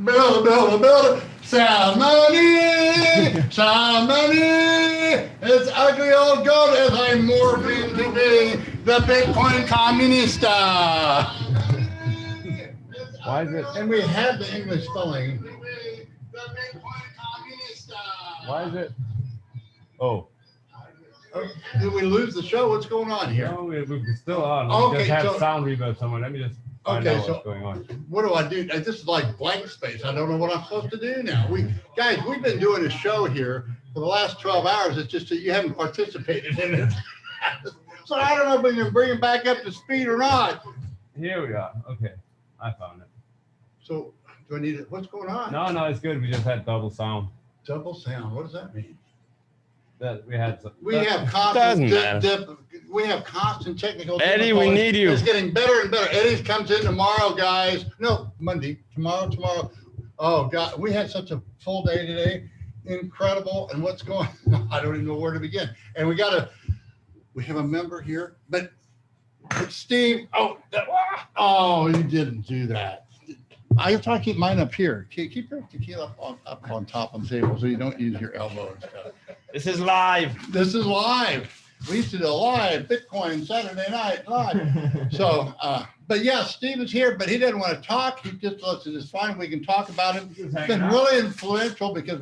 Build. Sound money. It's ugly old goat as I morph into be the Bitcoin Communista. Why is it? And we had the English spelling. Why is it? Oh. Did we lose the show? What's going on here? No, we're still on. We Okay, just have sound reverb somewhere. Let me just find out what's going on. What do I do? This is like blank space. I don't know what I'm supposed to do now. We've been doing a show here for the last 12 hours. It's just that you haven't participated in it. So I don't know if we can bring it back up to speed or not. Here we are. Okay, I found it. So do I need it? What's going on? No, it's good. We just had double sound. Double sound. What does that mean? That we had. We have constant technical. Eddie, we need you. It's getting better and better. Eddie comes in tomorrow, guys. No, Monday. Tomorrow. Oh God, we had such a full day today. Incredible. And what's going on? I don't even know where to begin. And we have a member here, but Steve. Oh, you didn't do that. I try to keep mine up here. Keep your tequila up on top of the table so you don't use your elbow and stuff. This is live. We used to do a live Bitcoin Saturday night live. So, but yeah, Steve is here, but he doesn't want to talk. He just lets it. It's fine. We can talk about him. It's been really influential because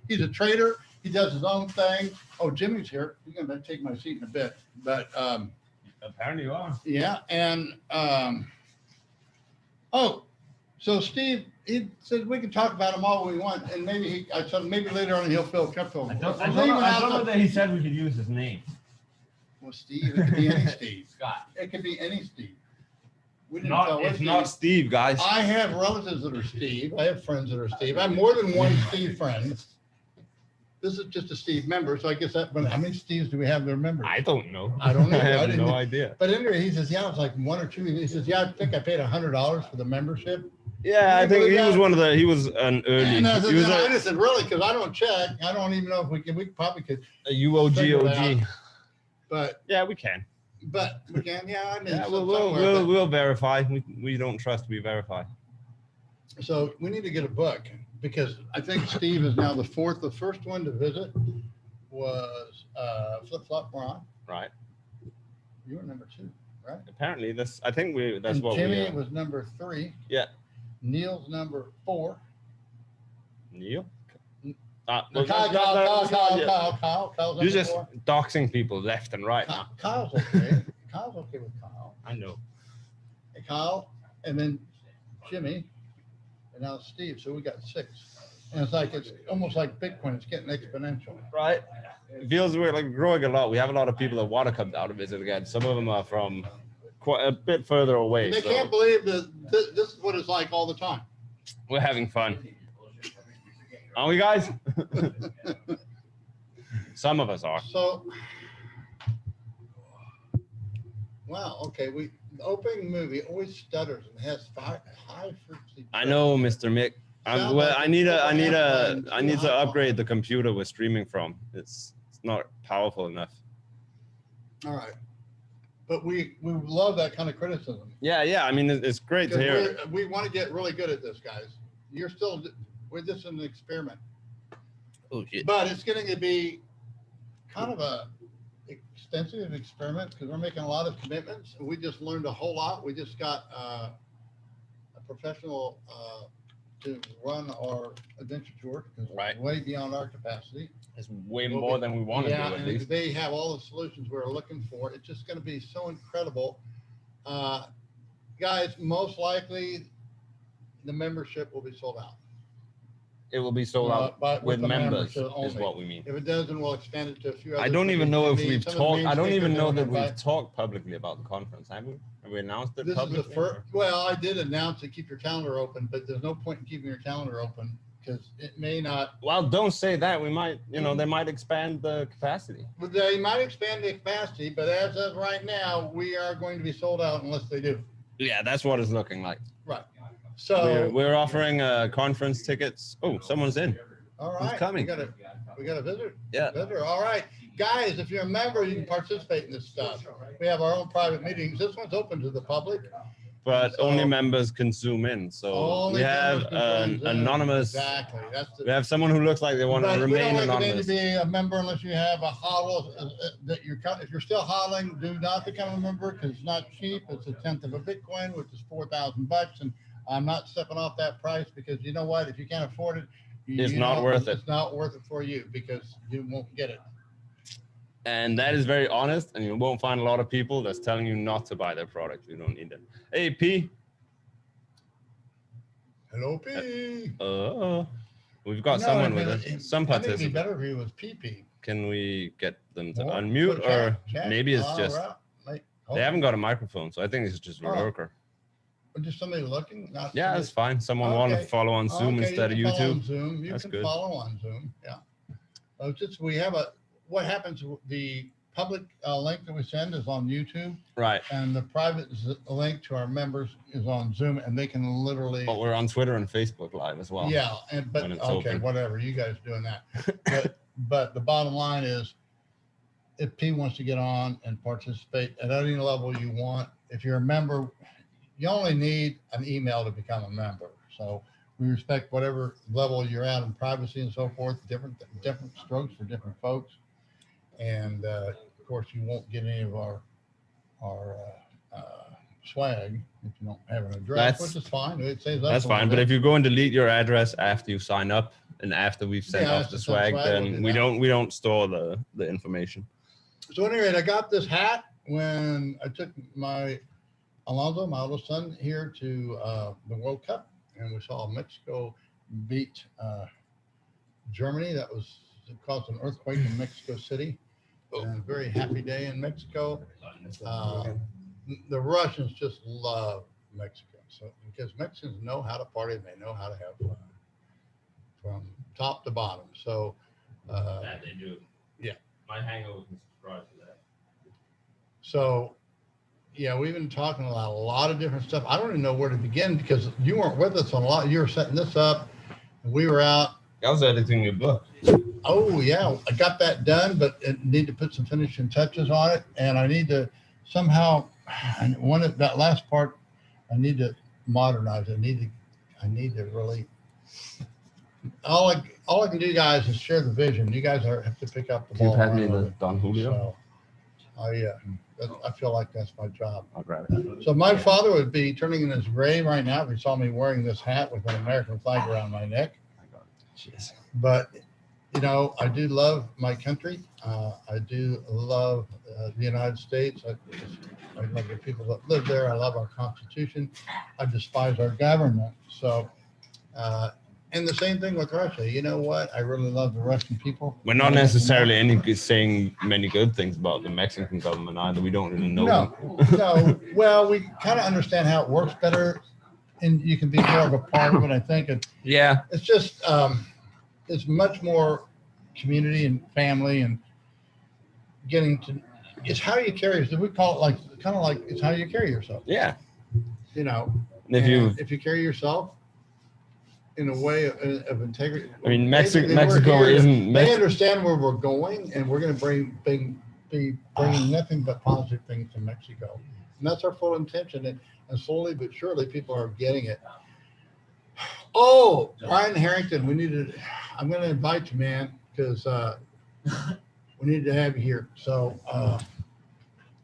he's a trader. He does his own thing. Oh, Jimmy's here. He's going to take my seat in a bit. But apparently you are. Yeah. And so Steve, he said we can talk about him all we want, and I said maybe later on he'll feel comfortable. I don't know that he said we could use his name. Well, Steve, it could be any Steve. Scott. It could be any Steve. It's not Steve, guys. I have relatives that are Steve. I have friends that are Steve. I have more than one Steve friend. This is just a Steve member, so I guess how many Steves do we have that are members? I don't know. I don't know. I have no idea. But anyway, he says, yeah, it was like one or two. He says, yeah, I think I paid $100 for the membership. Yeah, I think he was an early. And I said, really? Because I don't check. I don't even know if we probably could. A UOG OG. But yeah, we can. But we can, yeah. I mean, yeah, we'll verify. We don't trust we verify. So we need to get a book because I think Steve is now the fourth. The first one to visit was Flip Flop Ron. Right. You were number 2, right? Apparently, that's what we. Jimmy was number 3. Yeah. Neil's number 4. Neil? Kyle. You're just doxing people left and right. Kyle's okay. Kyle's okay with Kyle. I know. Hey, Kyle, and then Jimmy, and now Steve. So we got 6. And it's almost like Bitcoin. It's getting exponential. Right. It feels we're growing a lot. We have a lot of people that want to come down to visit again. Some of them are from quite a bit further away. They can't believe that this is what it's like all the time. We're having fun. Aren't we, guys? Some of us are. So, wow, okay. The opening movie always stutters and has high frequency. I know, Mr. Mick. I need to upgrade the computer we're streaming from. It's not powerful enough. All right. But we love that kind of criticism. Yeah. I mean, it's great to hear. We want to get really good at this, guys. We're just an experiment. Oh, shit. But it's going to be kind of a extensive experiment because we're making a lot of commitments. We just learned a whole lot. We just got a professional to run our adventure tour because it's way beyond our capacity. It's way more than we want to do, at least. They have all the solutions we're looking for. It's just going to be so incredible. Guys, most likely the membership will be sold out. It will be sold out with members is what we mean. If it doesn't, we'll expand it to a few other. I don't even know if we've talked. I don't even know that we've talked publicly about the conference. Have we? Have we announced it publicly? This is the first. Well, I did announce to keep your calendar open, but there's no point in keeping your calendar open because it may not. Well, don't say that. We might, they might expand the capacity. They might expand the capacity, but as of right now, we are going to be sold out unless they do. Yeah, that's what it's looking like. Right. So we're offering conference tickets. Oh, someone's in. All right. Who's coming? We got a visitor. Yeah. Visitor. All right. Guys, if you're a member, you can participate in this stuff. We have our own private meetings. This one's open to the public. but So- only members can zoom in. So Only we have members can join an Zoom. anonymous. Exactly. That's the, We have someone who looks like they want to but we remain don't recommend anonymous. to be a member unless you have a hodl that you're. If you're still hodling, do not become a member because it's not cheap. It's 1/10 of a Bitcoin, which is $4,000, and I'm not stepping off that price because you know what? If you can't afford it, It's not worth it. It's not worth it for you because you won't get it. And that is very honest, and you won't find a lot of people that's telling you not to buy their product. You don't need it. Hey, P. Hello, P. We've got No, someone I with mean, us. it- Some I think it'd be participant. better if he was PP. Can we get them to Or unmute, put or chat. maybe it's All just right. Like, they haven't got a microphone, so I think it's just a Oh. lurker. Just somebody looking. Not Yeah, somebody- that's fine. Someone want to Okay. follow on Zoom Okay, instead of you can follow on YouTube. Zoom. You That's can good. follow on Zoom. Yeah. Just we have what happens? The public link that we send is on YouTube, Right. and the private link to our members is on Zoom, and they can literally. But we're on Twitter and Facebook Live as well. Yeah, but when it's okay, open. whatever. You guys doing that. But the bottom line is, if P wants to get on and participate at any level you want, if you're a member, you only need an email to become a member. So we respect whatever level you're at in privacy and so forth. Different strokes for different folks, and of course you won't get any of our swag if you don't have an address, which is fine. It saves us That's a fine. little But bit. if you go and delete your address after you sign up and after we've sent Yeah, off it's the just swag, swag, then we'll do we that. don't store the information. So anyway, I got this hat when I took my Alonso, my oldest son, here to the World Cup, and we saw Mexico beat Germany. That was it caused an earthquake in Mexico City. And a very happy day in Mexico. The Russians just love Mexico, so because Mexicans know how to party and they know how to have fun from top to bottom. So That they do. Yeah. My hangover can subscribe to that. So, yeah, we've been talking about a lot of different stuff. I don't even know where to begin because you weren't with us on a lot. You were setting this up, and we were out. I was editing your book. Oh yeah, I got that done, but I need to put some finishing touches on it, and I need to somehow. That last part, I need to modernize it. I need to really. All I can do, guys, is share the vision. You guys have to pick up the ball. You've had me and run the with it. Don Julio. So, I feel like that's my job. I'll grab it. So my father would be turning in his grave right now if he saw me wearing this hat with an American flag around my neck. Jeez. But, you know, I do love my country. I do love the United States. I love the people that live there. I love our Constitution. I despise our government. So, and the same thing with Russia. You know what? I really love the Russian people. We're not necessarily saying many good things about the Mexican government either. We don't really know. No. Well, we kind of understand how it works better, and you can be more of a part of it. I think Yeah. it's just it's much more community and family and getting to. It's how you carry. We call it kind of like it's how you carry yourself. Yeah. You know, And if you carry yourself in a way of integrity. I mean, basically, Mexico we're here, isn't. They understand where we're going, and we're going to be bringing nothing but positive things to Mexico, and that's our full intention. And slowly but surely, people are getting it. Oh, Brian Harrington, I'm going to invite you, man, because we need to have you here. So,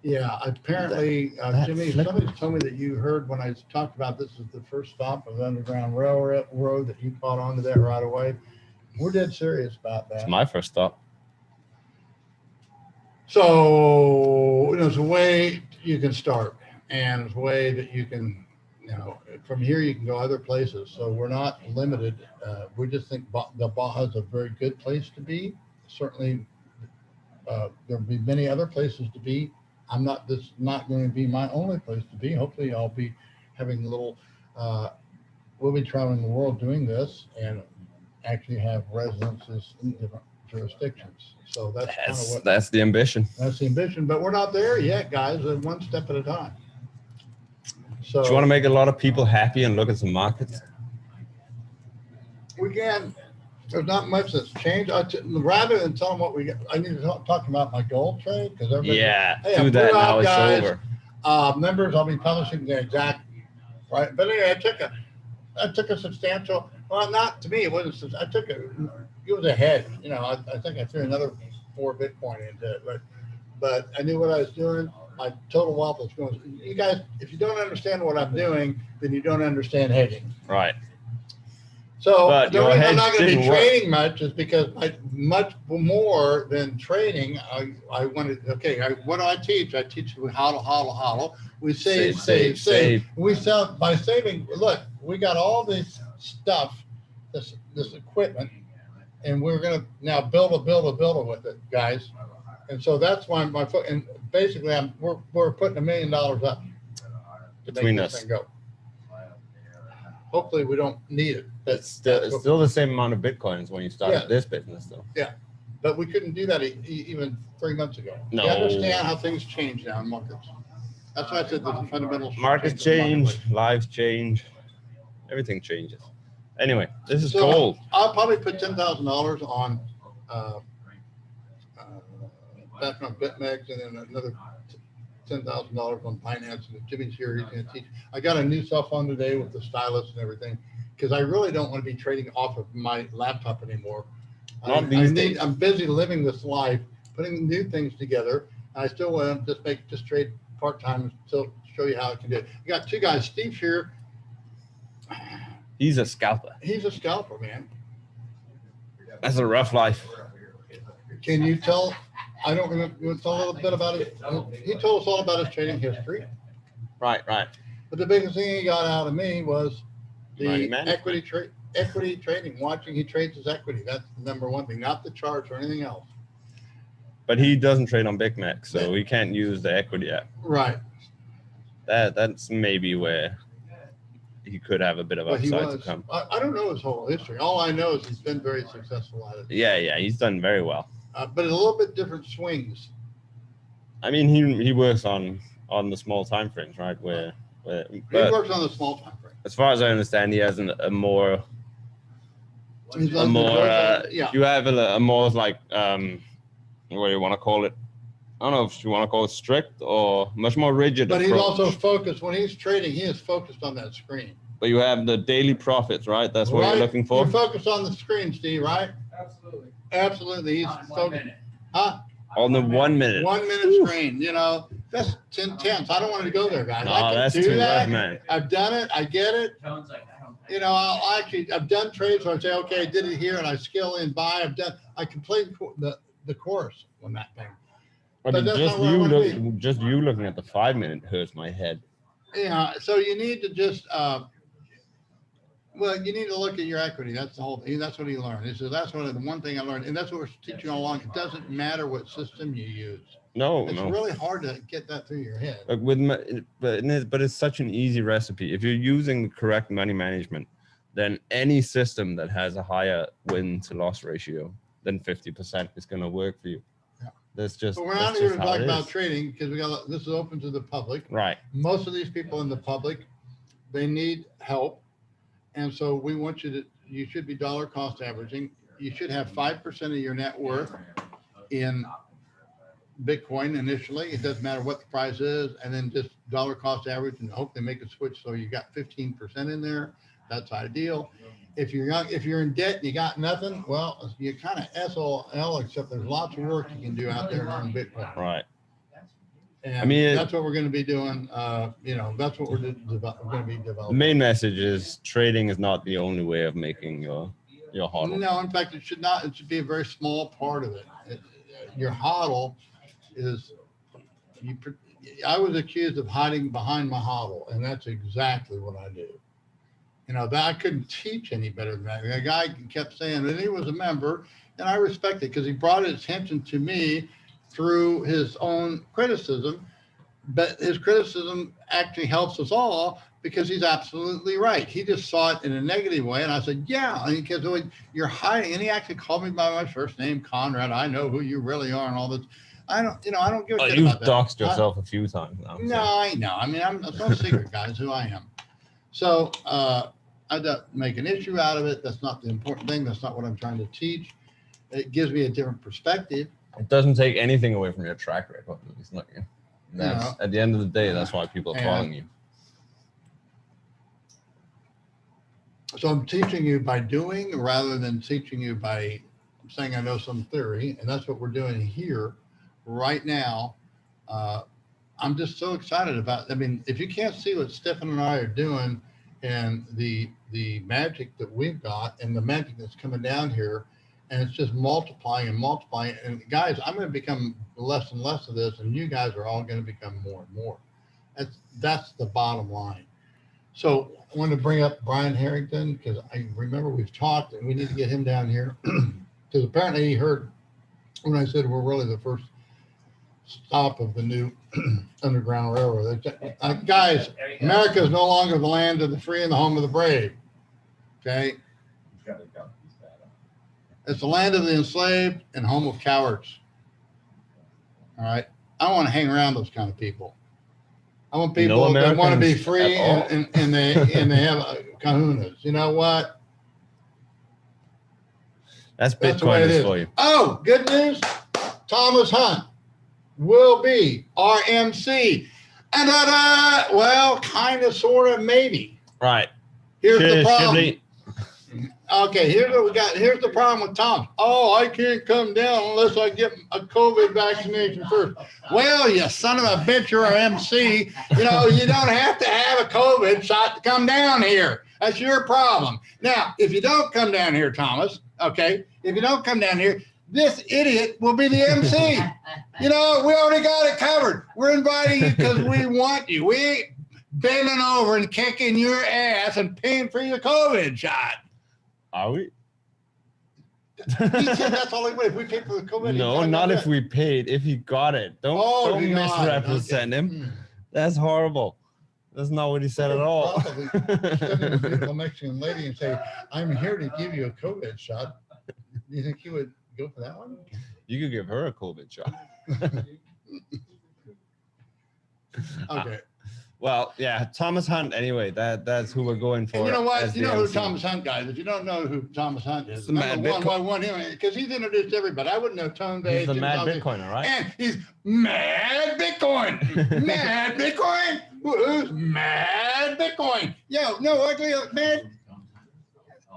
yeah, apparently, Jimmy, somebody told me that you heard when I talked about this is the first stop of the Underground Railroad that you caught onto that right away. We're dead serious about that. It's my first stop. So there's a way you can start, and there's a way that you can, from here you can go other places. So we're not limited. We just think the Baja is a very good place to be. Certainly, there'll be many other places to be. This is not going to be my only place to be. Hopefully I'll be having we'll be traveling the world doing this and actually have residences in different jurisdictions. So that's the ambition. That's the ambition, but we're not there yet, guys. One step at a time. So Do you want to make a lot of people happy and look at some markets? we can. There's not much that's changed. Rather than tell them what we get, I need to talk about my gold trade because Yeah, Hey, do I'm that blue now out, it's guys. over. Members, I'll be publishing the exact right? But anyway, I took a substantial. Well, not to me, it wasn't. I took it. It was a hedge. You know, I think I threw another 4 Bitcoin into it, but I knew what I was doing. My total wealth was going. You guys, if you don't understand what I'm doing, then you don't understand hedging. Right. So But the reason I'm not going to be didn't work. trading much is because much more than trading, I wanted. Okay, what do I teach? I teach you hodl. We save. We sell by saving. Look, we got all this stuff, this equipment, and we're going to now build a with it, guys. And so that's why my foot. And basically, we're putting $1 million up between us. Go. Hopefully, we don't need it. It's still the same amount of Bitcoins when you started this business, though. Yeah, but we couldn't do that even 3 months ago. No. You understand how things change now in markets. That's why I said the fundamentals. Markets change, lives change, everything changes. Anyway, this is gold. I'll probably put $10,000 on back on BitMEX, and then another $10,000 on Binance. And Jimmy's here, he's going to teach. I got a new cell phone today with the stylus and everything, because I really don't want to be trading off of my laptop anymore. Not these days. I'm busy living this life, putting new things together. I still want to just trade part-time and still show you how I can do it. You got 2 guys. Steve's here. He's a scalper. He's a scalper, man. That's a rough life. Can you tell? I don't remember. You want to tell a little bit about it? He told us all about his trading history. Right. But the biggest thing he got out of me was the equity trading. Watching he trades his equity. That's the number one thing, not the charts or anything else. But he doesn't trade on BitMEX, so he can't use the equity app. Right. That's maybe where he could have a bit of upside to come. I don't know his whole history. All I know is he's been very successful at it. Yeah, he's done very well. But a little bit different swings. I mean, he works on the small time frames, right? He works on the small time frame. As far as I understand, he has a more. You have a more like what do you want to call it? I don't know if you want to call it strict or much more rigid. But he's also focused when he's trading. He is focused on that screen. But you have the daily profits, right? That's what you're looking for. You're focused on the screen, Steve, right? Absolutely. He's focused. Huh? On the 1 minute. 1 minute screen. You know, that's intense. I don't want to go there, guys. No, that's too much, man. I've done it. I get it. You know, I've done trades where I say, okay, I did it here, and I scale in buy. I completed the course on that thing. But just you looking at the 5 minute hurts my head. Yeah, so you need to just you need to look at your equity. That's the whole thing. That's what he learned. So that's the one thing I learned, and that's what we're teaching all along. It doesn't matter what system you use. It's really hard to get that through your head. But it's such an easy recipe. If you're using the correct money management, then any system that has a higher win to loss ratio than 50% is going to work for you. That's just. But we're not here to talk about trading because this is open to the public. Right. Most of these people in the public, they need help, and so we want you should be dollar cost averaging. You should have 5% of your net worth in Bitcoin initially. It doesn't matter what the price is, and then just dollar cost average and hope they make a switch so you got 15% in there. That's ideal. If you're in debt and you got nothing, well, you're kind of SOL, except there's lots of work you can do out there on Bitcoin. Right. And that's what we're going to be doing. That's what we're going to be developing. The main message is trading is not the only way of making your hodl. No, in fact, it should not. It should be a very small part of it. Your hodl is. I was accused of hiding behind my hodl, and that's exactly what I do. You know, that I couldn't teach any better than that. A guy kept saying, and he was a member, and I respect it because he brought his attention to me through his own criticism. But his criticism actually helps us all because he's absolutely right. He just saw it in a negative way. And I said, yeah, because you're hiding. And he actually called me by my first name, Conrad. I know who you really are and all this. I don't give a shit about that. You've doxed yourself a few times now. No, I know. I mean, it's no secret, guys, who I am. So, I don't make an issue out of it. That's not the important thing. That's not what I'm trying to teach. It gives me a different perspective. It doesn't take anything away from your track record. It's not, at the end of the day, that's why people are following you. So I'm teaching you by doing rather than teaching you by saying I know some theory, and that's what we're doing here right now. I'm just so excited about. I mean, if you can't see what Stefan and I are doing, and the magic that we've got, and the magic that's coming down here, and it's just multiplying and multiplying. And guys, I'm going to become less and less of this, and you guys are all going to become more and more. That's the bottom line. So I want to bring up Brian Harrington because I remember we've talked and we need to get him down here because apparently he heard when I said we're really the first stop of the new Underground Railroad. Guys, America is no longer the land of the free and the home of the brave. Okay? It's the land of the enslaved and home of cowards. All right? I don't want to hang around those kind of people. I want people that want to be free and they have kahunas. You know what? That's Bitcoin for you. Oh, good news. Thomas Hunt will be RMC. And well, kind of, sort of, maybe. Right. Here's the problem. Okay, here's what we got. Here's the problem with Tom. Oh, I can't come down unless I get a COVID vaccination first. Well, you son of a bitch, you're an MC. You know, you don't have to have a COVID shot to come down here. That's your problem. Now, if you don't come down here, Thomas, okay, if you don't come down here, this idiot will be the MC. You know, we already got it covered. We're inviting you because we want you. We ain't bending over and kicking your ass and paying for your COVID shot. Are we? He said that's all he would. If we paid for the COVID. No, not if we paid. If he got it. Don't misrepresent him. That's horrible. That's not what he said at all. Probably send him a beautiful Mexican lady and say, I'm here to give you a COVID shot. Do you think he would go for that one? You could give her a COVID shot. Okay. Well, yeah, Thomas Hunt. Anyway, that's who we're going for. And you know what? You know who Thomas Hunt, guys. If you don't know who Thomas Hunt is, the mad one, I want him because he's introduced everybody. I wouldn't know Tone Vays. He's the mad Bitcoiner, right? And he's mad Bitcoin. Mad Bitcoin. Who's mad Bitcoin? Yo, no ugly man.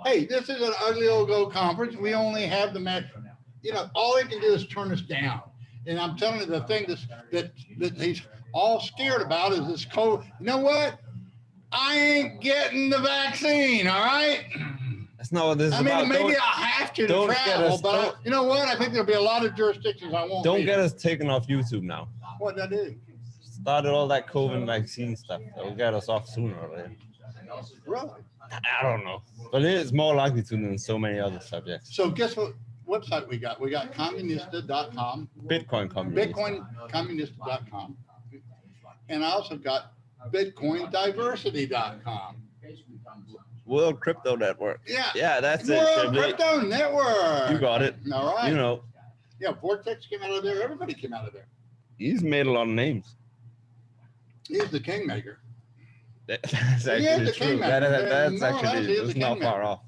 Hey, this is an ugly old go conference. We only have the mad. You know, all he can do is turn us down. And I'm telling you, the thing that he's all scared about is this COVID. You know what? I ain't getting the vaccine, all right? That's not what this is about. I mean, maybe I'll have to travel, but you know what? I think there'll be a lot of jurisdictions I won't. Don't get us taken off YouTube now. What did I do? Started all that COVID vaccine stuff. That will get us off sooner or later. Really? I don't know. But it is more likely to than so many other subjects. So guess what website we got? We got communista.com. Bitcoin Communista. BitcoinCommunista.com. And I also got BitcoinDiversity.com. World Crypto Network. Yeah. Yeah, that's World Crypto Network. You got it. All right. You know. Yeah, Vortex came out of there. Everybody came out of there. He's made a lot of names. He's the kingmaker. That's actually true. That's actually not far off.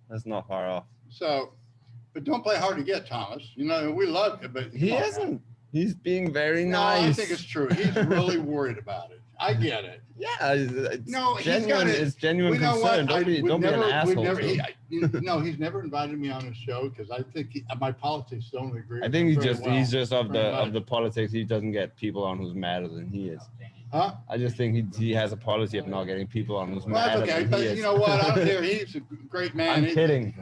That's not far off. So, but don't play hard to get, Thomas. You know, we love you, but he isn't. He's being very nice. I think it's true. He's really worried about it. I get it. Yeah, it's genuine. It's genuine concern. Don't be an asshole. He's never invited me on his show because I think my politics don't agree. I think he's just of the politics. He doesn't get people on who's madder than he is. Huh? I just think he has a policy of not getting people on who's madder that's okay, than he is. But you know what? I don't care. He's a great man. I'm kidding.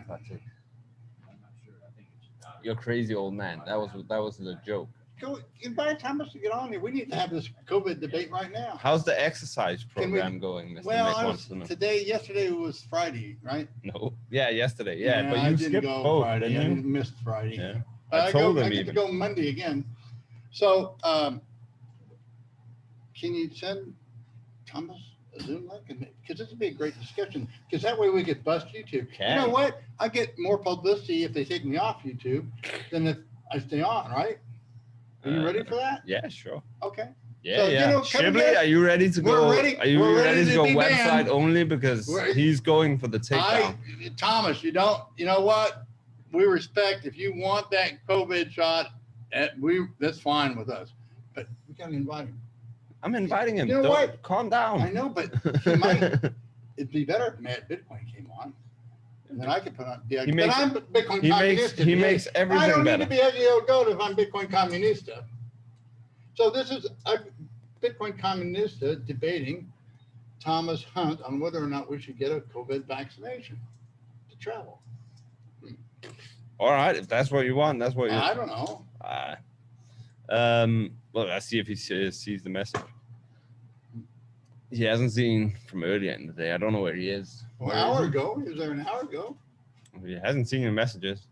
You're a crazy old man. That was a joke. Go invite Thomas to get on here. We need to have this COVID debate right now. How's the exercise program going, Mr. Well, yesterday was Friday, right? No. Yeah, yesterday. Yeah, but I you didn't skipped go both, Friday. didn't you? I missed Friday. Yeah. I get to go Monday again. So, can you send Thomas a Zoom link? Because this would be a great discussion. Because that way we could bust YouTube. Okay. You know what? I get more publicity if they take me off YouTube than if I stay on, right? Are you ready for that? Yeah, sure. Okay. Yeah, so, yeah. Shibley, are you ready to go? Are you ready to go website only? Because he's going for the takedown. Thomas, you know what? We respect if you want that COVID shot, that's fine with us. But we gotta invite him. I'm inviting him. You know what? Calm down. I know, but it'd be better if Bitcoin came on. And then I could put on, yeah, He but makes- I'm Bitcoin He makes Communista. he today. makes everything I don't better. need to be SEO goat if I'm Bitcoin Communista. So this is a Bitcoin Communista debating Thomas Hunt on whether or not we should get a COVID vaccination to travel. All right, if that's what you want, that's what you. I don't know. Well, let's see if he sees the message. He hasn't seen from earlier in the day. I don't know where he is. Well, Where an hour is ago, he was there an hour ago. he? He hasn't seen your messages.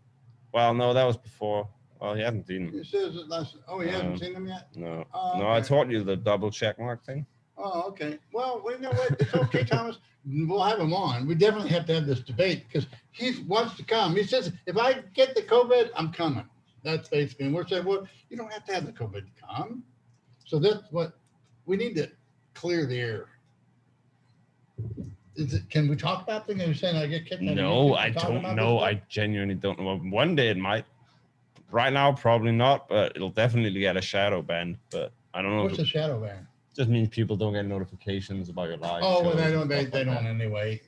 Well, no, that was before. Well, he hasn't seen them. He says that last. Oh, he hasn't Um, seen them yet. No, Oh, no, I okay. taught you the double check mark thing. Oh, okay. Well, you know what? It's okay, Thomas. We'll have him on. We definitely have to have this debate because he wants to come. He says, if I get the COVID, I'm coming. That's basically, and we're saying, well, you don't have to have the COVID to come. So that's what we need to clear the air. Is it? Can we talk about things? You're saying I get kicked out of No, YouTube I for talking don't about know. this I stuff? genuinely don't know. One day it might. Right now, probably not, but it'll definitely get a shadow ban. But I don't know. What's If a it shadow ban? just means people don't get notifications about your live. Oh, well, shows they and don't. stuff They like don't anyway.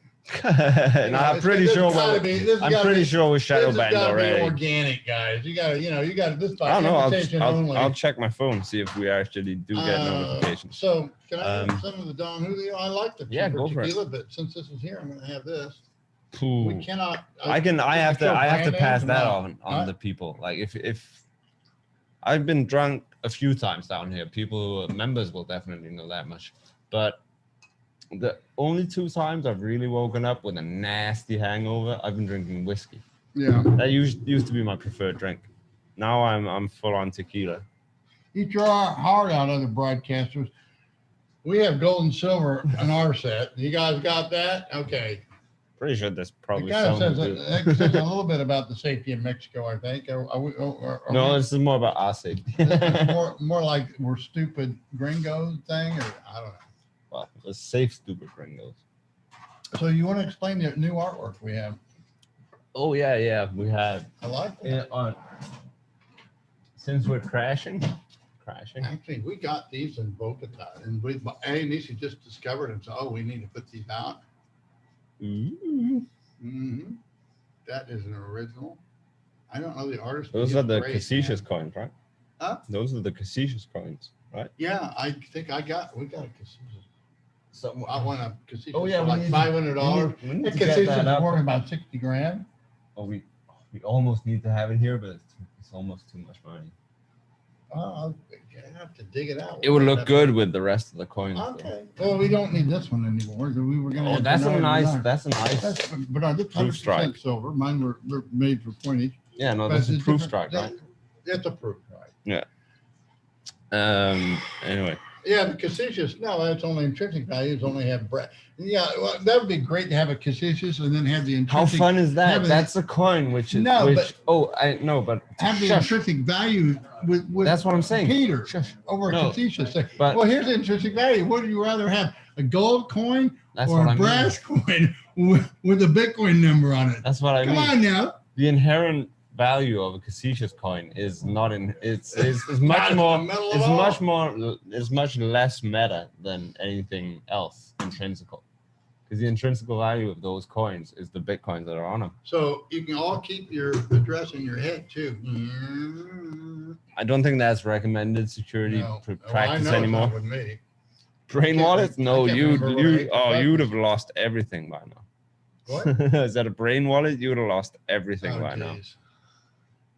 that. And know, I'm it's- pretty this sure. gotta be- this I'm gotta pretty be- sure we're shadow This has banned got to be already. organic, guys. You got to, you got to. This by I don't know. invitation only. I'll check my phone, see if we actually do get notifications. So can I have Um, some of the Don Julio? I like the yeah, cheaper go for it. tequila, but since this is here, I'm going to have this. Ooh. We cannot. I have to show I have to brand pass names or that not? on Huh? the people. Like if I've been drunk a few times down here, people members will definitely know that much. But the only 2 times I've really woken up with a nasty hangover, I've been drinking whiskey. Yeah. That used to be my preferred drink. Now I'm full on tequila. Eat your heart out, other broadcasters. We have gold and silver in our set. You guys got that? Okay. Pretty sure there's It probably kind of some. says, who do. that says a little bit about the safety in Mexico, I think. No, this is more about our safety. It's more like we're stupid gringos thing, or I don't know. Well, the safe stupid gringos. So you want to explain the new artwork we have? Oh yeah, we have. I like that. Yeah, since we're crashing. Actually, we got these in Bogota, and Nisi just discovered and said, "Oh, we need to put these out." Ooh. Mm-hmm. That is an original. I don't know the artist. but Those he's are the great, Cassicious man. coins, right? Huh? Those are the Cassicious coins, right? Yeah, I think we got a Cassicious. So I want a Cassicious Oh, yeah, for we like need to- $500. we need That to get Cassicious that is up. worth about 60 grand. Oh, we almost need to have it here, but it's almost too much money. Oh, I have to dig it out. It would look good with the rest of the coins. though. Okay. Well, we don't need this one anymore. So we were going to. Oh, that's a nice. That's a nice. But I did Proof 100% strike. silver. Mine were made for pointage. Yeah, no, But this is it's proof different- strike, right? That's a proof, right? Anyway, Yeah, the Cassicious, no, that's only intrinsic values, only have breadth. Yeah, well, that would be great to have a Cassicious and then have the how intrinsic. fun is that? having- That's a coin, which is No, which. but- Oh, I know, but Have the shush. intrinsic value with That's what I'm saying. Peter Shush. over a No, Cassicious. Say, but- well, here's the intrinsic value. Would you rather have a gold coin That's or what a I mean. brass coin with a Bitcoin number on it? That's what I Come mean. on now. The inherent value of a Cassicious coin is not in. It's much Not more. in the middle of It's all. much more. It's much less meta than anything else intrinsical. Because the intrinsic value of those coins is the Bitcoins that are on them. So you can all keep your address in your head too. I don't think that's recommended security No. pr- Well, I practice know it's anymore. not with me. Brain can't wallets? re- I No, can't you remember what I- you'd have lost everything by now. What? Is that a brain wallet? You would have lost everything Oh, by now. geez.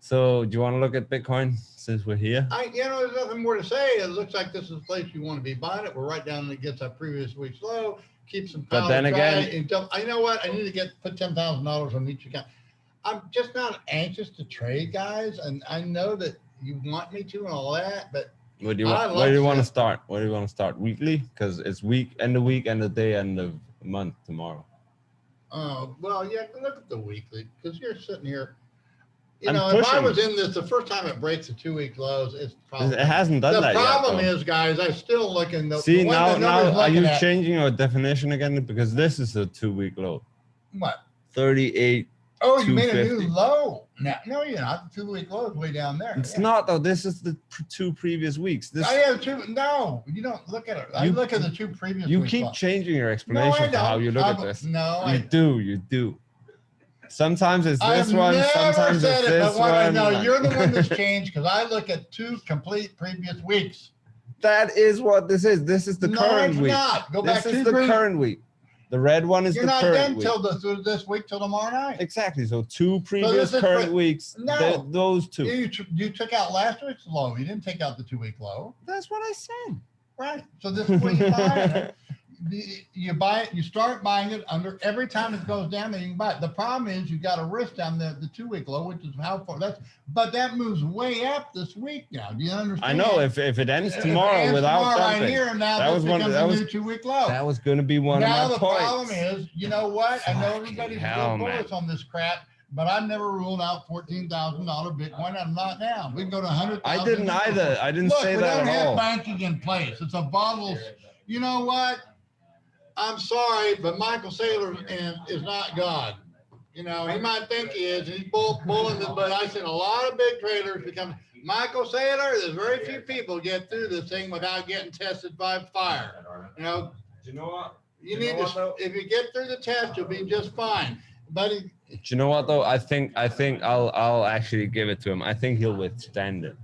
So do you want to look at Bitcoin since we're here? There's nothing more to say. It looks like this is the place you want to be buying it. We're right down against our previous week's low. Keep some But powder then dry. again- And I know what? I need to put $10,000 on each account. I'm just not anxious to trade, guys. And I know that you want me to and all that, but Where do you I want? like Where do you want to that. start? Where do you want to start? Weekly? Because it's end of week, end of day, end of month tomorrow. well, yeah, look at the weekly because you're sitting here. I'm If I pushing. was in this, the first time it breaks the 2-week lows, it's probably. It hasn't done The that problem yet. though. is, guys, I still look in the. See the one now, that nobody's are you looking at- changing your definition again? Because this is a 2-week low. What? 38. Oh, you made a new 250. low. No, you're not. The 2-week low is way down there. It's not though. This is the 2 previous weeks. This I have no, you don't look at it. I look at the 2 previous you weeks. keep changing your explanation for how you look at this. No, you do. Sometimes it's this I've one, never sometimes said it's it, this but one. no, you're the one that's changed because I look at 2 complete previous weeks. That is what this is. This is the current week. Not. Go back this is the current week. The red one is the current week. You're not done till this week till tomorrow night. Exactly. So 2 previous current weeks. No. Those 2. You took out last week's low. You didn't take out the 2-week low. That's what I said. Right. So this is what you buy. You buy it. You start buying it under every time it goes down. Then you can buy it. The problem is you got a risk down the 2-week low, which is how far but that moves way up this week now. Do you understand? I know if it ends tomorrow without dumping, right here, now that was one. That was a new 2-week low. That was going to be one now of my points. Now the problem is, you know what? I know everybody's real bullish on this crap. But I've never ruled out $14,000 Bitcoin. I'm not now. We can go to 100,000. I didn't either. I didn't say that at all. We don't have banking in place. It's a bottle. You know what? I'm sorry, but Michael Saylor is not God. You know, he might think he is. He's bulling this, but I've seen a lot of big traders become Michael Saylor. There's very few people get through this thing without getting tested by fire. You know. Do you know what? You need to. If you get through the test, you'll be just fine. But do you know what though? I think I'll actually give it to him. I think he'll withstand it.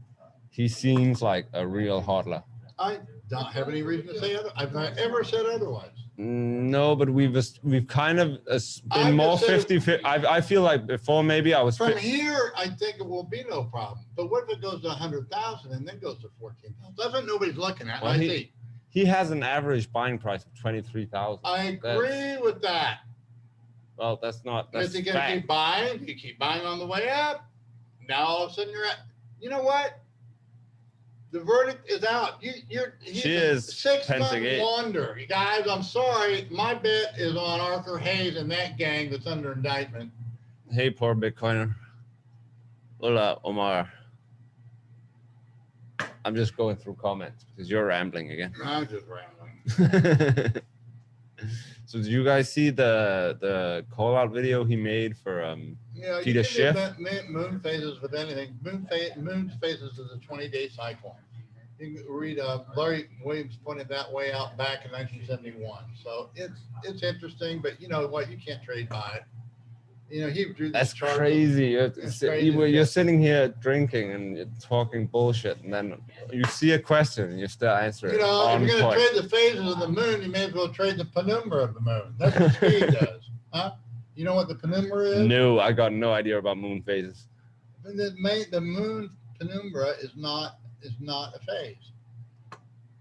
He seems like a real hodler. I don't have any reason to say other. I've not ever said otherwise. No, but we've kind of been more 50-50. I feel like before maybe I was from here. I think it will be no problem. But what if it goes to 100,000 and then goes to 14,000? That's what nobody's looking at. Well, he has an average buying price of 23,000. I agree with that. Well, that's not. That's is he going to keep buying? You keep buying on the way up. Now all of a sudden you're at. You know what? The verdict is out. He's a 6-month wonder. You guys, I'm sorry. My bet is on Arthur Hayes and that gang that's under indictment. Hey, poor Bitcoiner. Hola, Omar. I'm just going through comments because you're rambling again. I'm just rambling. So did you guys see the call out video he made for Peter Schiff? Moon phases with anything. Moon phases is a 20-day cycle. You can read Larry Williams pointed that way out back in 1971. So it's interesting, but you know what? You can't trade by it. You know, he drew this chart. That's crazy. You're sitting here drinking and you're talking bullshit, and then you see a question and you still answer it. You know, if you're going to trade the phases of the moon, you may as well trade the penumbra of the moon. That's what Steve does. Huh? You know what the penumbra is? No, I got no idea about moon phases. The moon penumbra is not a phase.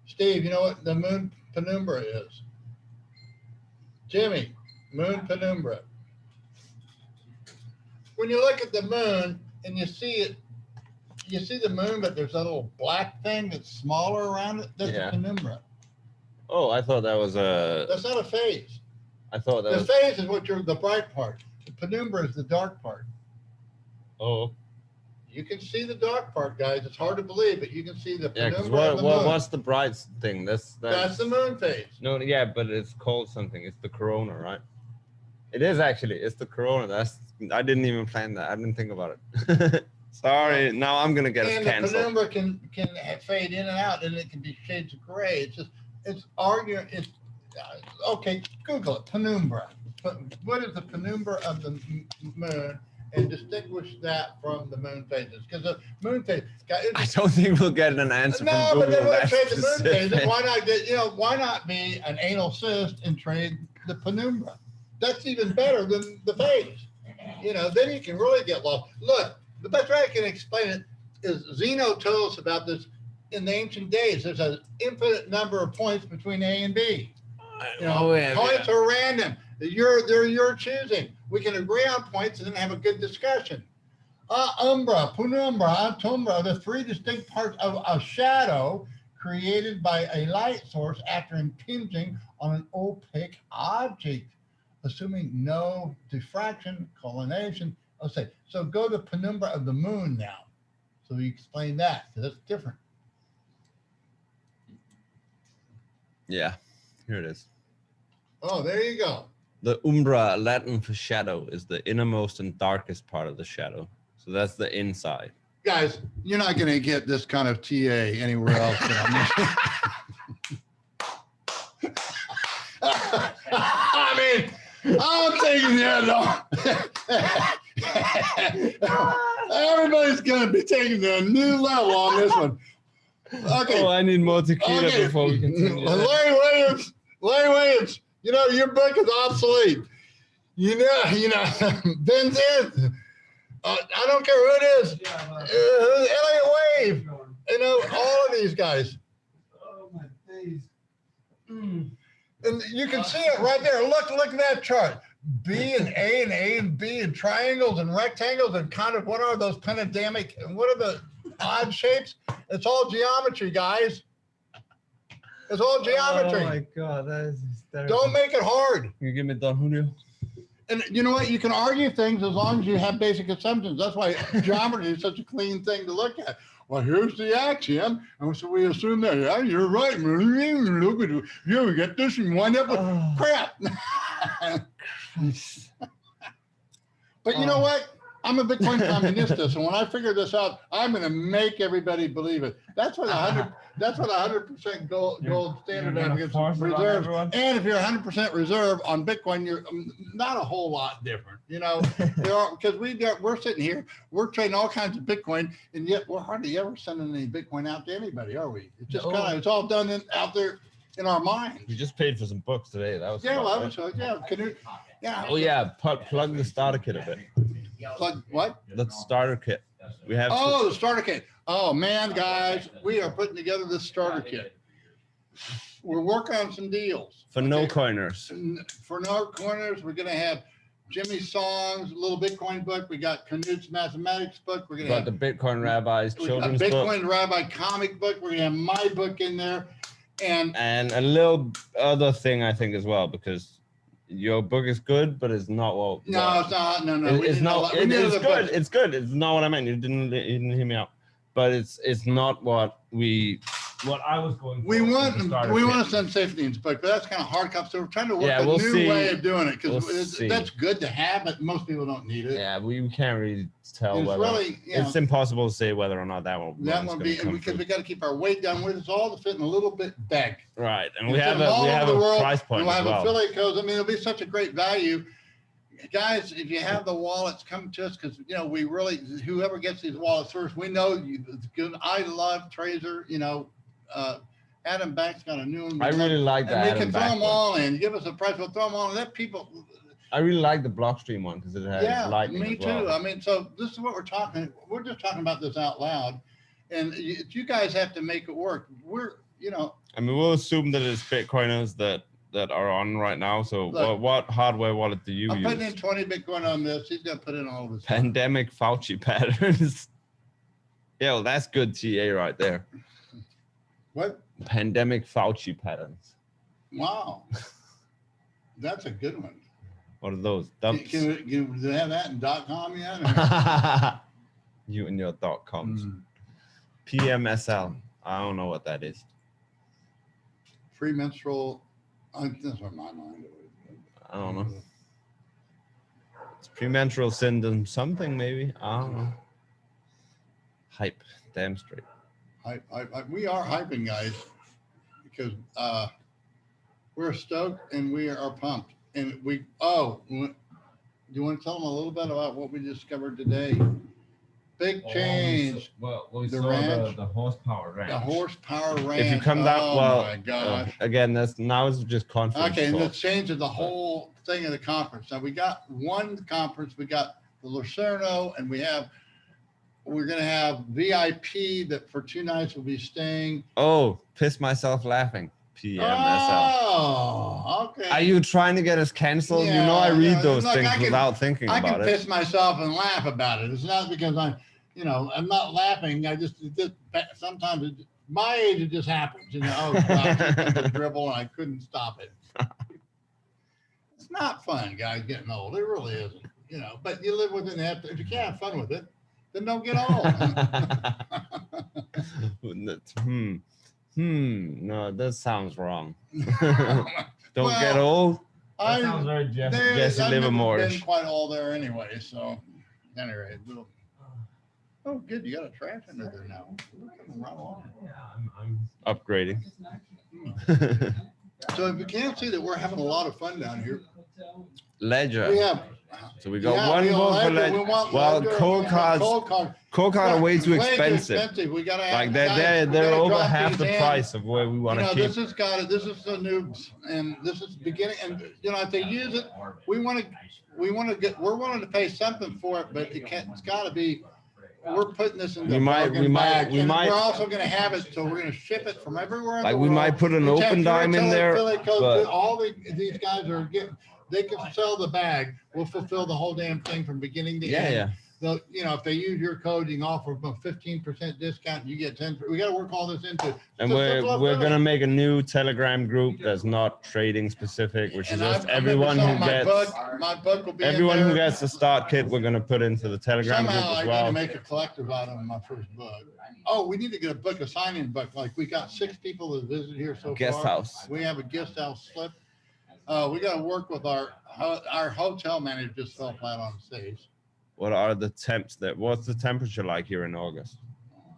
Steve, you know what the moon penumbra is? Jimmy, moon penumbra. When you look at the moon and you see the moon, but there's a little black thing that's smaller around it. That's a penumbra. Oh, I thought that was a. That's not a phase. I thought that the phase is the bright part. The penumbra is the dark part. Oh. You can see the dark part, guys. It's hard to believe, but you can see the penumbra. Yeah, what's the bright thing? That's the moon phase. No, yeah, but it's called something. It's the corona, right? It is actually. It's the corona. I didn't even plan that. I didn't think about it. Sorry. Now I'm gonna get it canceled. And the penumbra can fade in and out, and it can be shades of gray. It's arguing. It's okay. Google it. Penumbra. What is the penumbra of the moon? And distinguish that from the moon phases, because the moon phase. I don't think we'll get an answer from Google. But then we'll trade the moon phases. Why not be an anal cyst and trade the penumbra? That's even better than the phase. You know, then you can really get lost. Look, the best way I can explain it is Zeno told us about this in the ancient days. There's an infinite number of points between A and B. You know, points are random. They're your choosing. We can agree on points and then have a good discussion. Umbra, penumbra, antumbra, the 3 distinct parts of a shadow created by a light source after impinging on an opaque object, assuming no diffraction, collimation. Okay, so go to penumbra of the moon now. So you explain that, because that's different. Yeah, here it is. Oh, there you go. The umbra, Latin for shadow, is the innermost and darkest part of the shadow. So that's the inside. Guys, you're not going to get this kind of TA anywhere else. I mean, I'm thinking, everybody's going to be taking a new level on this one. Okay. Oh, I need more tequila before we continue. Larry Williams, your book is obsolete. Ben says, I don't care who it is. Elliot Wave. All of these guys. Oh my days. And you can see it right there. Look at that chart. B and A and B and triangles and rectangles and kind of what are those pentaminic and what are the odd shapes? It's all geometry, guys. It's all geometry. Oh my God, that is hysterical. Don't make it hard. You give me Don Julio. And you know what? You can argue things as long as you have basic assumptions. That's why geometry is such a clean thing to look at. Well, here's the axiom, and so we assume that, yeah, you're right. Look at it. You get this and wind up with crap. But you know what? I'm a Bitcoin Communista, so when I figure this out, I'm going to make everybody believe it. That's what 100% gold standard advocates reserves. And if you're 100% reserve on Bitcoin, you're not a whole lot different, because we're sitting here, we're trading all kinds of Bitcoin, and yet we're hardly ever sending any Bitcoin out to anybody, are we? It's just it's all done out there in our minds. We just paid for some books today. That was Knut. Oh yeah, plug the starter kit a bit. Plug what? The starter kit. We have. Oh, the starter kit. Oh man, guys, we are putting together this starter kit. We're working on some deals for no coiners. For no coiners, we're going to have Jimmy's songs, a little Bitcoin book. We got Knut's mathematics book. We're going to have the Bitcoin Rabbi's children's book. Bitcoin Rabbi comic book. We're going to have my book in there, and a little other thing I think as well, because your book is good, but it's not what. No, it's not. No. It's not. It's good. It's good. It's not what I meant. You didn't hear me out. But it's not what I was going for. We want to send Saifedean's book, but that's kind of hard copy. So we're trying to work a new way of doing it, because that's good to have, but most people don't need it. Yeah, we can't really tell it's whether really, it's impossible to say whether or not that will be, because we got to keep our weight down with us all to fit in a little bit bag. Right, and we have a price point. We'll have affiliate codes. I mean, it'll be such a great value. Guys, if you have the wallets, come to us, because we really, whoever gets these wallets first, we know it's good. I love Tracer. Adam Banks got a new one. I really like that. And we can throw them all in. Give us a price, we'll throw them all in. Let people. I really like the Blockstream one because it has lightning. Me too. I mean, so this is what we're talking. We're just talking about this out loud, and you guys have to make it work. I mean, we'll assume that it's Bitcoiners that are on right now. So look, what hardware wallet do you use? I'm putting in 20 Bitcoin on this. He's going to put in all of his pandemic Fauci patterns. Yeah, well, that's good TA right there. What? Pandemic Fauci patterns. Wow. That's a good one. What are those? Do they have that in .com yet? You and your .coms. PMSL. I don't know what that is. Premenstrual. That's what my mind is. I don't know. It's premenstrual syndrome, something maybe. I don't know. Hype, damn straight. We are hyping, guys, because we're stoked and we are pumped. And do you want to tell them a little bit about what we discovered today? Big change. We the saw ranch, the horsepower ranch. The horsepower ranch. If you come down, my gosh. Again, now it's just conference. Okay, and talk. it changes the whole thing of the conference. Now we got one conference. We got the Lucerno, and we're going to have VIP that for 2 nights will be staying. Oh, piss myself laughing. PMSL. Oh, okay. Are you trying to get us canceled? Yeah, I read those things without thinking about it. I can piss myself and laugh about it. It's not because I'm not laughing. I just sometimes my age it just happens. Oh God, the dribble and I couldn't stop it. It's not fun, guys, getting old. It really isn't. But you live with it. And if you can't have fun with it, then don't get old. No, that sounds wrong. Don't get old. That sounds very Jesse Livermore. I've been quite all there anyway. So, anyway, Oh, good. You got a trash under there now. We're coming right along. I'm upgrading. So if you can't see that we're having a lot of fun down here, Ledger. we have. So we got one vote for Ledger. Well, cold cards. Cold cards are way too expensive. We gotta Like guys, they're over drop half these the in. price of where we want to keep. This is the noobs, and this is beginning. And if they use it, we're willing to pay something for it, but it can't. It's got to be. We're putting this in the bag. We're also going to have it, so we're going to ship it from everywhere. Like we might put an open dime in there. But all these guys are getting. They can sell the bag. We'll fulfill the whole damn thing from beginning to end. Yeah. If they use your code, you can offer a 15% discount. You get 10. We got to work all this into. And we're gonna make a new Telegram group that's not trading specific, which is just everyone who gets. My book will be everyone who gets the start kit. We're gonna put into the Telegram group as I well. need to make a collective out of my first book. Oh, we need to get a book, a sign-in book. Like we got 6 people that visit here so Guest far. house. We have a guest house slip. We got to work with our hotel manager. Just fell flat on his face. What are the temps what's the temperature like here in August?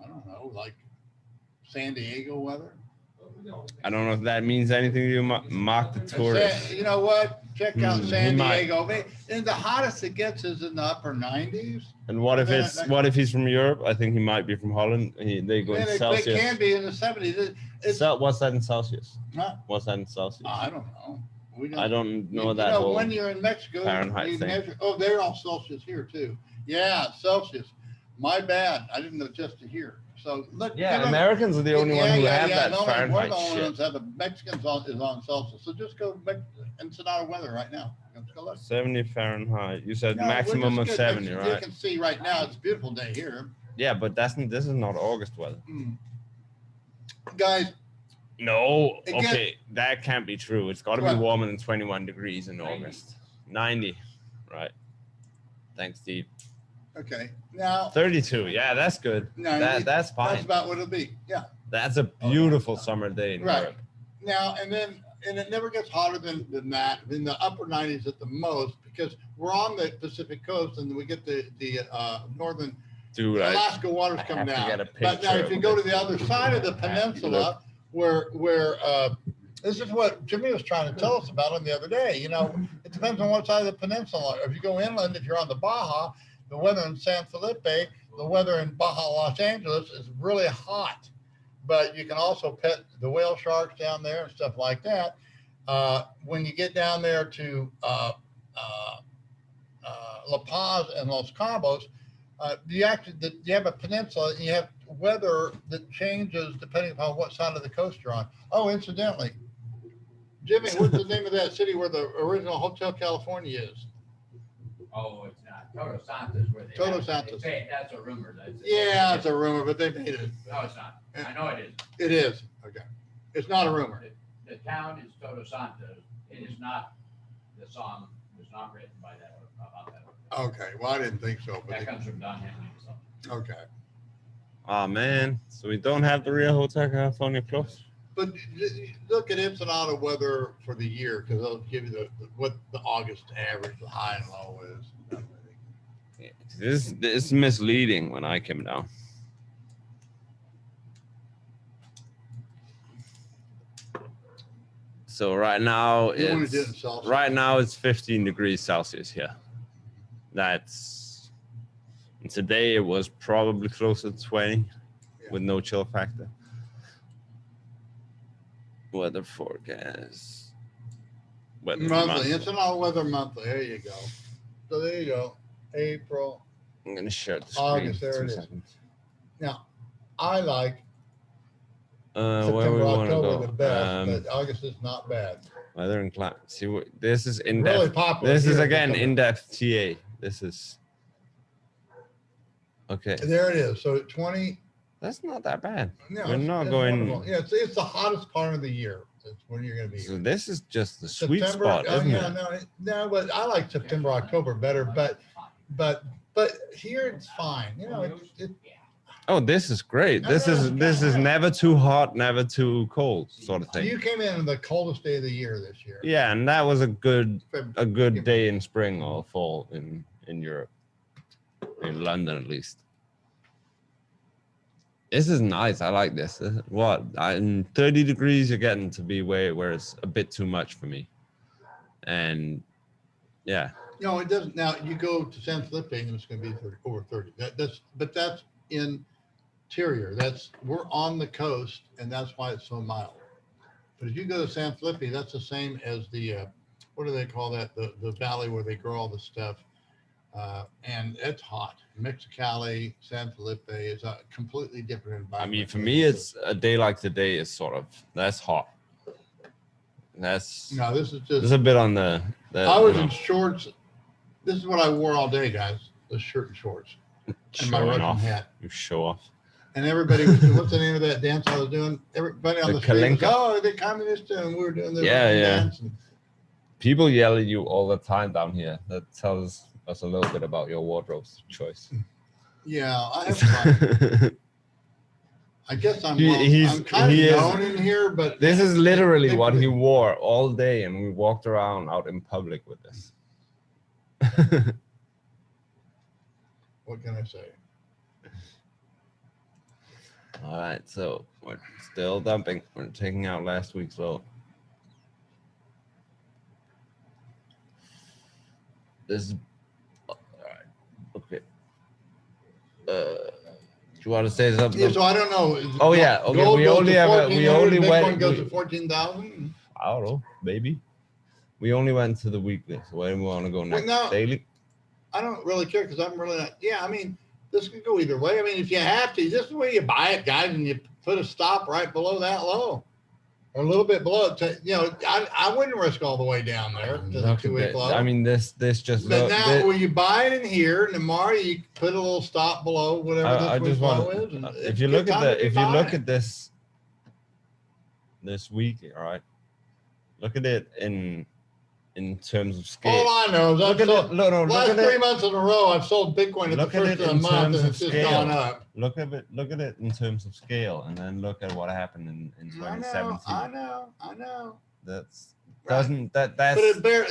I don't know, like San Diego weather. I don't know if that means anything to you, Mark the tourist. You know what? Check out San might. Diego. And the hottest it gets is in the upper 90s. And what if he's from Europe? I think he might be from Holland. They go in Celsius. It can be in the 70s. What's that in Celsius? Huh? What's that in Celsius? I don't know. I don't know that whole when you're in Mexico, Fahrenheit thing. They're all Celsius here too. Yeah, Celsius. My bad. I didn't adjust to here. So look. Yeah, Americans are the only one who have that Fahrenheit shit. The Mexicans is on Celsius. So just go Ensenada weather right now. Let's go look. 70 Fahrenheit. You said maximum of 70, right? You can see right now it's a beautiful day here. Yeah, but this is not August weather. Guys. No, okay, that can't be true. It's got to be warmer than 21 degrees in August. 90, right? Thanks, Steve. Okay, now 32. Yeah, that's good. No, that's fine. That's about what it'll be. Yeah. That's a beautiful summer day in Europe. Now and it never gets hotter than that. In the upper 90s at the most, because we're on the Pacific coast and we get the northern. Dude, Alaska waters come down. But now if you go to the other side of the peninsula. Where this is what Jimmy was trying to tell us about him the other day. It depends on what side of the peninsula. If you go inland, if you're on the Baja, the weather in San Felipe, the weather in Baja Los Angeles is really hot. But you can also pet the whale sharks down there and stuff like that. When you get down there to La Paz and Los Cabos, you have a peninsula and you have weather that changes depending upon what side of the coast you're on. Oh, incidentally, Jimmy, what's the name of that city where the original Hotel California is? Oh, it's not. Todos Santos. Todos Santos. That's a rumor. It's a rumor, but they made it. No, it's not. I know it is. It is. Okay. It's not a rumor. The town is Todos Santos. It is not, the song was not written by that, about that. Okay. Well, I didn't think so. But that comes from Don Henley or something. Okay. Oh, man. So we don't have the real Hotel California Plus? But look at Ensenada weather for the year, because they'll give you what the August average, the high and low is. Yeah, this is misleading when I came down. So right now it's 15 degrees Celsius here. And today it was probably closer to 20 with no chill factor. Weather forecast. Monthly. It's an all weather monthly. There you go. So there you go. April. I'm going to share the screen. August. There it is. Now, I like September, October the best, but August is not bad. Weather and climate. See what this is in depth. Really popular. This is again in-depth TA. This is okay. There it is. So 20. That's not that bad. No, we're not going. Wonderful. Yeah, it's the hottest part of the year. That's when you're going to be. So this is just the sweet spot, isn't it? No, but I like September, October better. But here it's fine. Oh, this is great. This is never too hot, never too cold, sort of thing. You came in the coldest day of the year this year. Yeah, and that was a good day in spring or fall in Europe, in London at least. This is nice. I like this. What? In 30 degrees, you're getting to be where it's a bit too much for me. And yeah. No, it doesn't. Now you go to San Felipe and it's going to be 30, over 30. But that's interior. We're on the coast, and that's why it's so mild. But if you go to San Felipe, that's the same as the what do they call that? The valley where they grow all the stuff, and it's hot. Mexicali, San Felipe is a completely different environment. I mean, for me, it's a day like today is sort of that's hot. That's no. This is there's just. a bit on the. I was in shorts. This is what I wore all day, guys. The shirt and shorts. And my showing Russian off. hat. You show off. And everybody was, what's the name of that dance I was doing? Everybody on The the street was, Kalinka. oh, the Communista, and we were doing the Yeah, Russian yeah. dance. And, People yell at you all the time down here. That tells us a little bit about your wardrobe choice. yeah, I have fun. I guess I'm kind of known in here, but This is literally what he wore all day, and we walked around out in public with this. what can I say? All right, so we're still dumping. We're taking out last week's load. This is all right. Okay. Do you want to say something? Yeah, so I don't know. Oh, yeah, okay, Gold we goes only to have a- 1400, we only Bitcoin went- goes we- to 14,000. I don't know, maybe. We only went to the weekly. So where do we want to go next? no. Daily? I don't really care because I'm really not. Yeah, I mean, this could go either way. I mean, if you have to, this is where you buy it, guys, and you put a stop right below that low. Or a little bit below it. You know, I wouldn't risk all the way down there to the Look at 2 week that. low. I mean, this just. But look, now, this- will you buy it in here, and tomorrow you put a little stop below whatever I this just week low want. is? And If it's you a look good at time to be buying it. this week, all right. Look at it in terms of scale. All I know is I've Look at sold, it. No, look last at 3 it. months in a row, I've sold Bitcoin at Look the at first it of the in month, terms and of it's just scale. gone up. Look at it in terms of scale, and then look at what happened in I 2017. know. That's Right. doesn't that But that's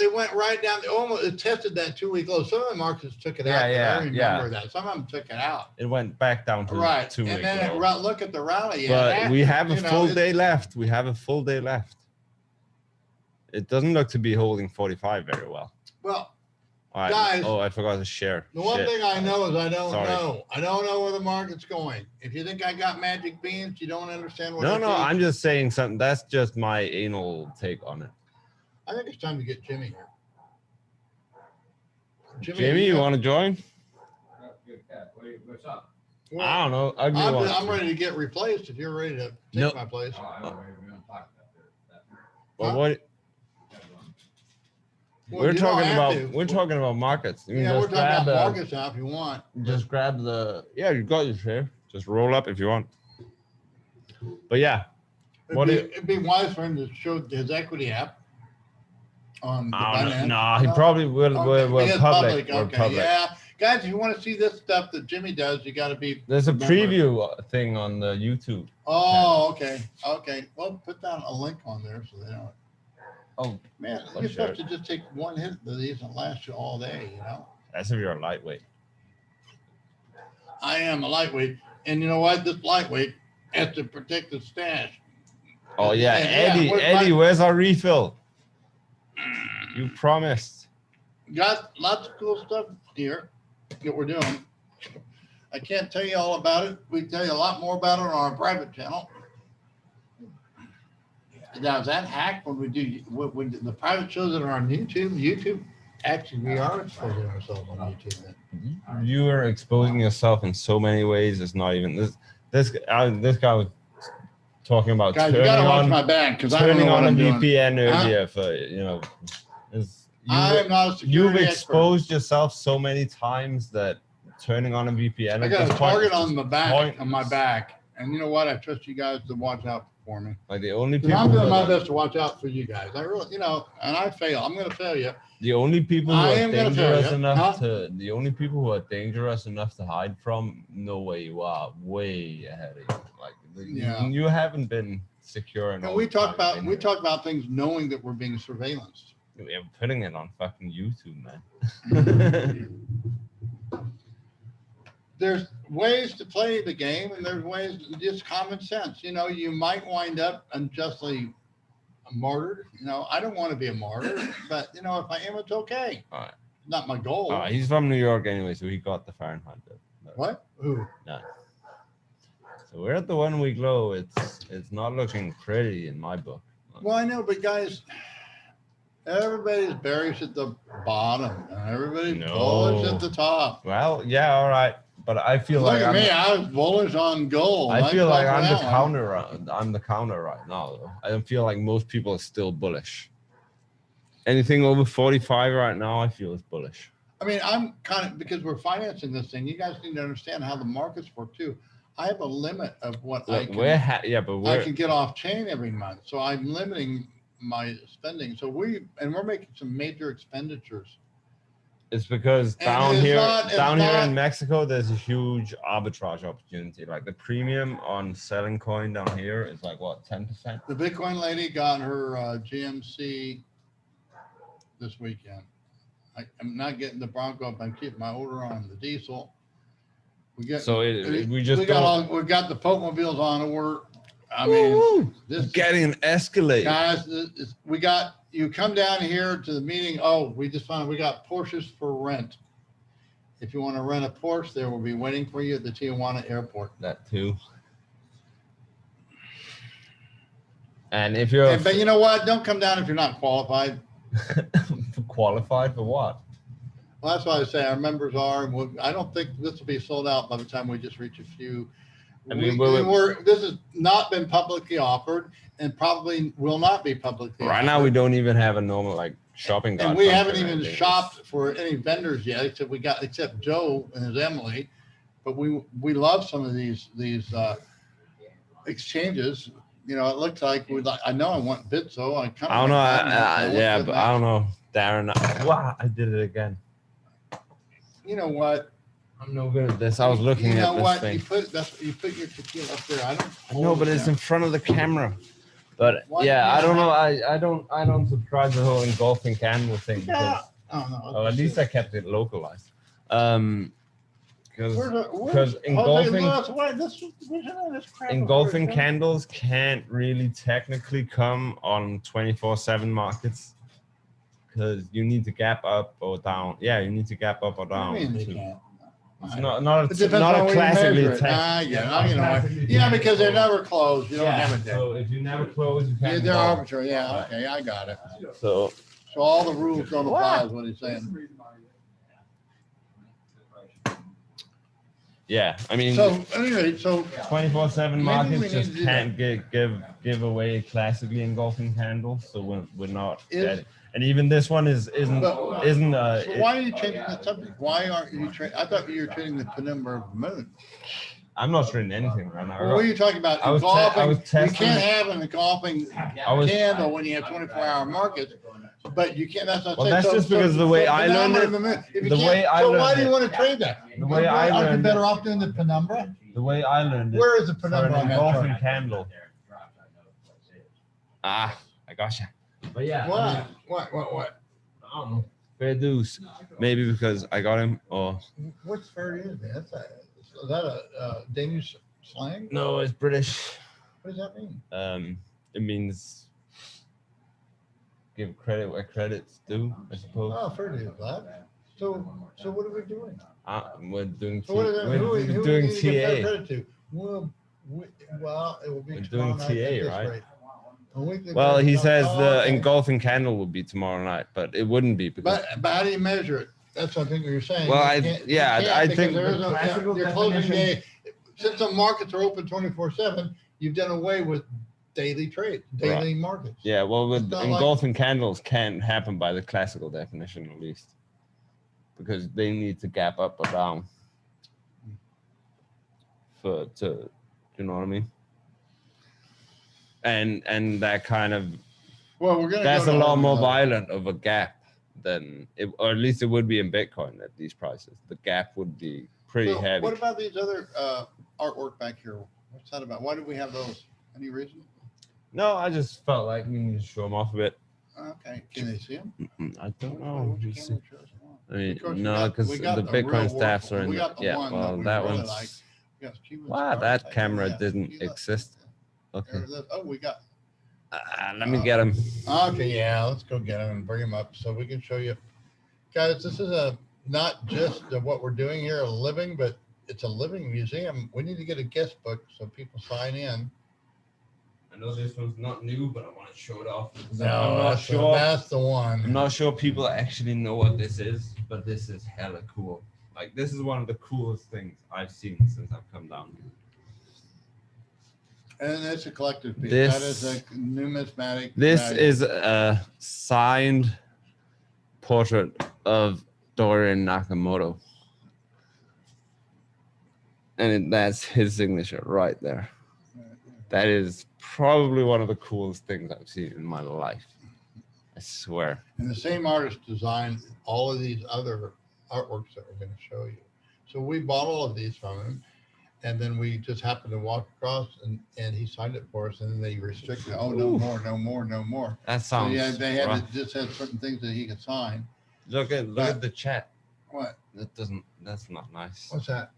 it went right down. It tested that 2 week low. Some of the markets took it out. I remember that. Some of them took it out. it went back down to Right. 2 And weeks. then look at the rally. But we have a you know, full it's- day left. We have a full day left. It doesn't look to be holding 45 very well. Well, All right. Guys, Oh, I forgot to share. the one Shit. thing I know is I don't Sorry. know. I don't know where the market's going. If you think I got magic beans, you don't understand what I No, think. I'm just saying something. That's just my anal take on it. I think it's time to get Jimmy here. Jimmy, you want to join? What's up? Well, I don't know. Ugly I'm wants ready to get replaced if you're ready to take Nope. my place. Oh, I don't know, we don't talk about that. Well, Huh? what Well, we're you don't talking have about? to. We're talking about markets. You can Yeah, we're just talking about grab markets now if you want. just grab the. Yeah, you got your share. Just roll up if you want. But yeah, What It'd be wise for him to show his equity app on the Binance. no, he probably will. Okay, We're it is public. We're Okay, public. yeah, guys, if you want to see this stuff that Jimmy does, you got to be. There's a Remember. preview thing on the YouTube. Oh, okay. Well, put down a link on there so they know. Oh, Man, I'll you're share supposed to just take one hit of these and last you all day, you know? that's if you're a lightweight. I am a lightweight. And you know what? This lightweight has to protect the stash. Oh yeah, Eddie, where's Eddie, my- where's our refill? You promised. Got lots of cool stuff here that we're doing. I can't tell you all about it. We can tell you a lot more about it on our private channel. Now, is that hacked when we do when the private shows that are on YouTube? YouTube, actually, we are exposing ourselves on YouTube. Then. You are exposing yourself in so many ways. It's not even this guy was talking about Guys, you turning gotta watch on my back because I don't turning know what on a I'm doing. VPN earlier for I am not a you've security expert. exposed yourself so many times that turning on a VPN. I at got a this point target is on just the back, pointless. on my back, and you know what? I trust you guys to watch out for me. Like the only 'Cause people I'm doing who my are- best to watch out for you guys. I really, and I fail. I'm going to fail you. the only people who I are am gonna tell dangerous you, enough huh? to the only people who are dangerous enough to hide from know where you are way ahead of you. Like Yeah. you haven't been secure enough. And we talk about things knowing that we're being surveillanced. We're putting it on fucking YouTube, man. there's ways to play the game, and there's ways, just common sense. You know, you might wind up unjustly martyred. You know, I don't want to be a martyr, but you know, if I am, it's okay. All right. Not my goal. He's from New York anyway, so he got the Fahrenheit. What? Who? No. So we're at the 1 week low. It's not looking pretty in my book. Well, I know, but guys, everybody's bearish at the bottom, and everybody's bullish at the top. Well, yeah, all right, but I feel Look like at me. I was bullish on gold. I feel like I'm the one. counter. I'm the counter right now. Though. I don't feel like most people are still bullish. Anything over 45 right now, I feel is bullish. I mean, I'm kind of, because we're financing this thing. You guys need to understand how the markets work too. I have a limit of what I can. I can get off chain every month, so I'm limiting my spending. So we're making some major expenditures. It's because down here in Mexico, there's a huge arbitrage opportunity. Like the premium on selling coin down here is like what, 10%? The Bitcoin lady got her GMC this weekend. I'm not getting the Bronco, but I'm keeping my order on the diesel. We've got the Pokemobiles on order. I mean, this getting an Escalade. Guys, you come down here to the meeting. Oh, we just found we got Porsches for rent. If you want to rent a Porsche, they will be waiting for you at the Tijuana airport. That too. And if you're, but you know what? Don't come down if you're not qualified. Qualified for what? Well, that's why I say our members are. I don't think this will be sold out by the time we just reach a few. I mean, this has not been publicly offered, and probably will not be publicly. Right now, we don't even have a normal like shopping. And we haven't even shopped for any vendors yet, except Joe and his Emily. But we love some of these exchanges. You know, it looks like I know I want Bitso. I don't know. But I don't know, Darren. Wow, I did it again. You know what? I'm no good at this. I was looking at this thing. You put your tequila up there. I don't know, but it's in front of the camera. But yeah, I don't know. I don't subscribe to the whole engulfing candle thing. Yeah. Well, at least I kept it localized. Because engulfing candles can't really technically come on 24/7 markets. Because you need to gap up or down. Yeah, you need to gap up or down. It's not a classically yeah, because they're never closed. You don't have a day. So if you never close, you can't. They're arbitrary. Yeah, okay, I got it. So all the rules don't apply is what he's saying. Yeah, I mean. So anyway, 24/7 markets just can't give away classically engulfing candles, so we're not. And even this one isn't. So why are you changing the subject? Why aren't you trading? I thought you were trading the penumbra of the moon. I'm not trading anything right now. Well, what are you talking about? Engulfing. You can't have an engulfing candle when you have 24-hour markets. But you can't. That's not. Well, that's just because the way I learned it. So why do you want to trade that? The way I learned it. Aren't you better off doing the penumbra? The way I learned it. Where is the penumbra on that engulfing chart? candle. I gotcha. But yeah. What? I don't know. Fair dues. Maybe because I got him, or. What's fair dues, man? Is that a Danish slang? No, it's British. What does that mean? It means give credit where credit's due, I suppose. Oh, fair dues, lad. So what are we doing? We're doing Who doing do you give TA. credit to? Well, it will be. We're doing TA, right? Well, Well, he says the engulfing candle would be tomorrow night, but it wouldn't be because. But how do you measure it? That's what I think you're saying. Well, I think there is your closing day. Since the markets are open 24/7, you've done away with daily trade, daily markets. Yeah, well, with engulfing candles can't happen by the classical definition, at least, because they need to gap up or down you know what I mean? And that kind of that's a lot more violent of a gap than it, or at least it would be in Bitcoin at these prices. The gap would be pretty heavy. What about these other artwork back here? What's that about? Why do we have those? Any reason? No, I just felt like we need to show them off a bit. Okay, can they see them? I don't know. I mean, Of course, we no, got- because we the got the real Bitcoin work staffs are one. in We the, got the yeah, one that well, we that really one's, like. We got Cuban wow, stars, that like, camera yeah, didn't Cuba. exist. Okay, There's this- Oh, we got, let me get him. okay, yeah, let's go get him and bring him up so we can show you. Guys, this is not just what we're doing here, a living, but it's a living museum. We need to get a guest book so people sign in. I know this one's not new, but I want to show it off. No, I'm not sure. That's the one. I'm not sure people actually know what this is, but this is hella cool. Like, this is one of the coolest things I've seen since I've come down here. And it's a collector's piece. This- That is a numismatic. This value. is a signed portrait of Dorian Nakamoto. And that's his signature right there. That is probably one of the coolest things I've seen in my life. I swear. And the same artist designed all of these other artworks that we're going to show you. So we bought all of these from him, and then we just happened to walk across, and he signed it for us, and then they restricted. Oh, no Ooh. more, no more, no more. That So sounds yeah, they had rough. just had certain things that he could sign. Look at the chat. What? That's not nice. What's that?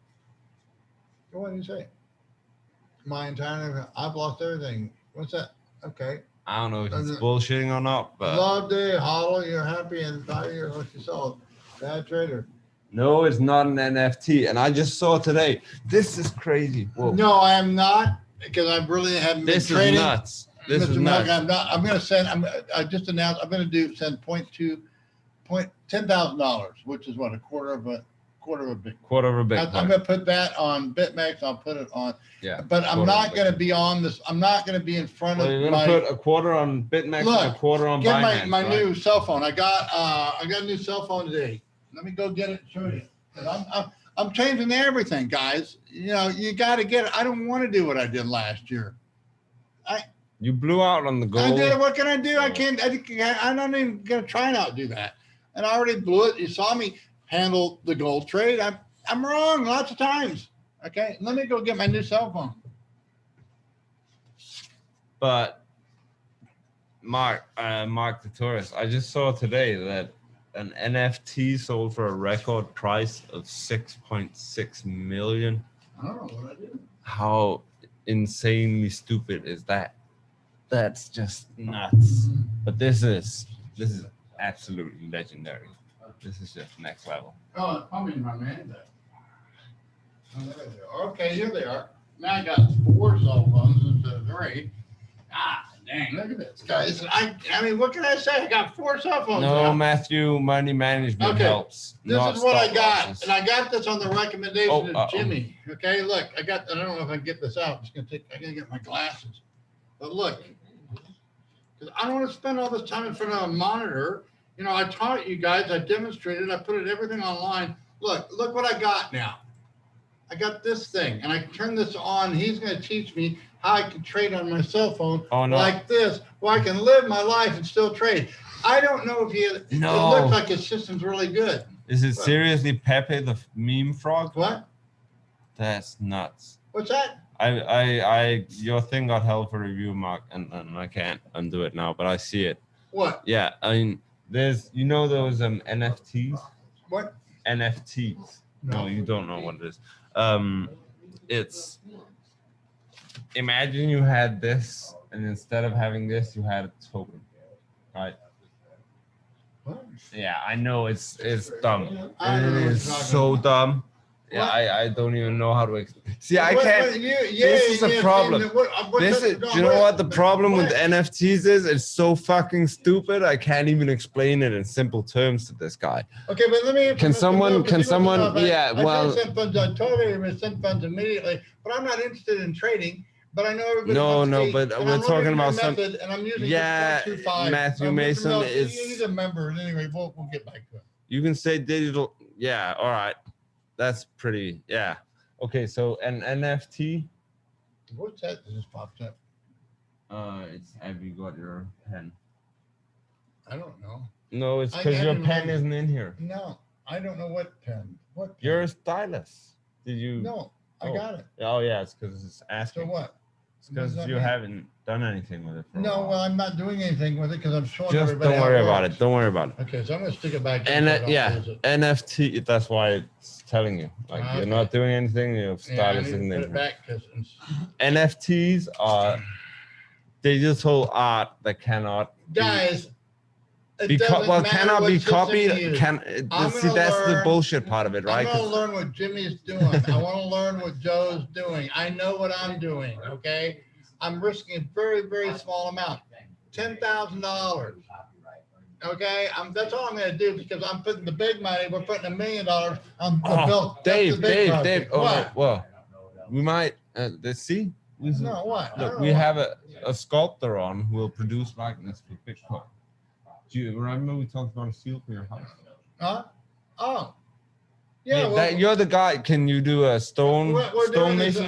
What did you say? My entire, I've lost everything. What's that? Okay. I don't know if he's And- bullshitting or not, but Love day, hollow, you're happy in 5 years, what you sold. Bad trader. no, it's not an NFT. And I just saw today. This is crazy. Whoa. No, I am not, because I really haven't been This is trading. nuts. This is Mr. Mug, nuts. I'm not, I'm gonna send, I just announced, I'm gonna send $10,000, which is what, a quarter of a Bitcoin. Quarter of a I'm Bitcoin. gonna put that on BitMEX, I'll put it on, Yeah. but I'm quarter not of a gonna be on this, I'm not gonna be in front Well, you're of gonna my, put a quarter on BitMEX and a Look, quarter on get Binance, my right? new cell phone. I got a new cell phone today. Let me go get it and show you. 'Cause I'm changing everything, guys. You know, you gotta get it. I don't want to do what I did last year. You blew out on the I gold. did it. What can I do? I can't. I'm not even gonna try and outdo that. And I already blew it. You saw me handle the gold trade. I'm wrong lots of times. Okay, let me go get my new cell phone. But Mark the tourist, I just saw today that an NFT sold for a record price of 6.6 million. I don't know what I did. How insanely stupid is that? That's just nuts. But this is absolutely legendary. This is just next level. Oh, I mean, my man. Oh, there they are. Okay, here they are. Now I got 4 cell phones instead of 3. Ah, dang, look at this, guys. I mean, what can I say? I got 4 cell phones No, now. Matthew, money management Okay, helps. This not is what I stop got, losses. and I got this on the recommendation Oh, of uh-oh. Jimmy. Okay, look, I don't know if I can get this out. I gotta get my glasses. But look, 'cause I don't want to spend all this time in front of a monitor. You know, I taught you guys, I demonstrated, I put everything online. Look what I got now. I got this thing, and I can turn this on. He's going to teach me how I can trade on my cell phone Oh, no. like this, where I can live my life and still trade. I don't know if it No. looks like his system's really good. Is it seriously Pepe the meme frog? What? That's nuts. What's that? Your thing got held for review, Mark, and I can't undo it now, but I see it. What? Yeah, I mean, there's, you know, those NFTs. What? NFTs. No, you don't know what it is. It's, imagine you had this, and instead of having this, you had a token, right? What? Yeah, I know it's dumb. I It don't know what is you're talking so about. dumb. Yeah, What? I don't even know how to explain. See, I What- can't. what- This is a problem. This is, do you know what the problem with NFTs is? It's so fucking stupid. I can't even explain it in simple terms to this guy. Okay, but let me. Can someone- yeah, well- I send funds. I told everybody to send funds immediately, but I'm not interested in trading. But I know everybody. No, wants to no, eat, but and we're I'm talking running about my some- method, and I'm using Yeah, 6.25. Matthew Mr. Mason Mel, is- He's a member, and anyway, we'll get back to it. You can say digital. Yeah, all right. That's pretty. Yeah. Okay, so an NFT. What's that that just popped up? It's, have you got your pen? I don't know. No, it's I because your haven't pen really- isn't in here. No, I don't know what pen. What? Pen? You're a stylus. Did you? No, I Oh. got it. Oh yeah, it's because it's So asking. what? It's because that you mean? haven't done anything with it. For a No, while. well, I'm not doing anything with it because I'm showing Just everybody don't how worry it about works. it. Don't worry about it. Okay, so I'm gonna stick it back in. And so I don't yeah, lose it. NFT. That's why it's telling you. Like you're Okay. not doing anything. You've Yeah, I started need to put it signature. back because NFTs are digital art that cannot guys, it be doesn't well matter cannot what be system copied. you use. I'm See gonna that's the learn- bullshit part of it, right? I'm gonna 'Cause learn what Jimmy's doing. I want to learn what Joe's doing. I know what I'm doing. Okay, I'm risking a very, very small amount, $10,000. Okay, that's all I'm gonna do because I'm putting the big money. We're putting $1 million on the bill. That's the Dave, big Dave, project. Dave. Oh, What? well, we might. Let's see. No, what? I Look, don't we know what. have a sculptor on who will produce likeness for Bitcoin. Do you remember we talked about a seal for your house? Huh? Oh. Yeah, Yeah, well, that, you're the guy. Can you do a stone what we're doing is, mason?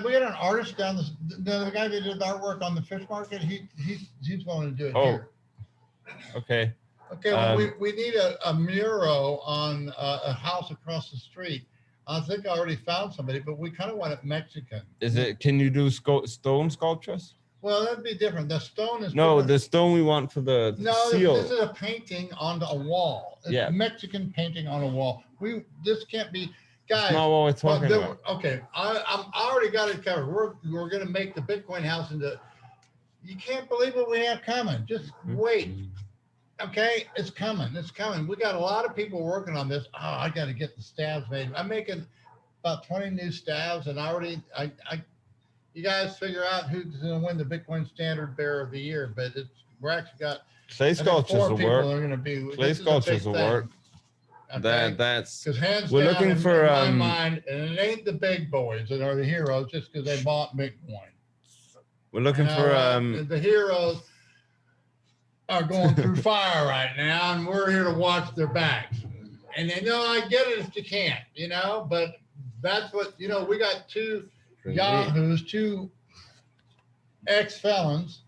we got an artist down the guy that did artwork on the fish market. He's willing to do it Oh. here. Okay. Okay, well, we need a mural on a house across the street. I think I already found somebody, but we kind of want it Mexican. Is it? Can you do stone sculptures? Well, that'd be different. The stone is No, different. the stone we want for the No, seal. this is a painting onto a wall. It's Yeah. Mexican painting on a wall. This can't be, guys. That's not what we're talking about. Okay, I already got it covered. We're gonna make the Bitcoin house into. You can't believe what we have coming. Just wait. Okay, it's coming. It's coming. We got a lot of people working on this. Oh, I got to get the stabs made. I'm making about 20 new stabs, and you guys figure out who's going to win the Bitcoin Standard Bearer of the Year. But we're actually got Clay sculptures four will people work. are going to be. Clay this is a big sculptures will thing, work. Okay? That's Because hands we're down, looking in for, my mind, and it ain't the big boys that are the heroes just because they bought Bitcoin. we're looking for the heroes are going through fire right now, and we're here to watch their backs. And they know I get it if you can't, but that's what we got two yahoos, two ex-felons,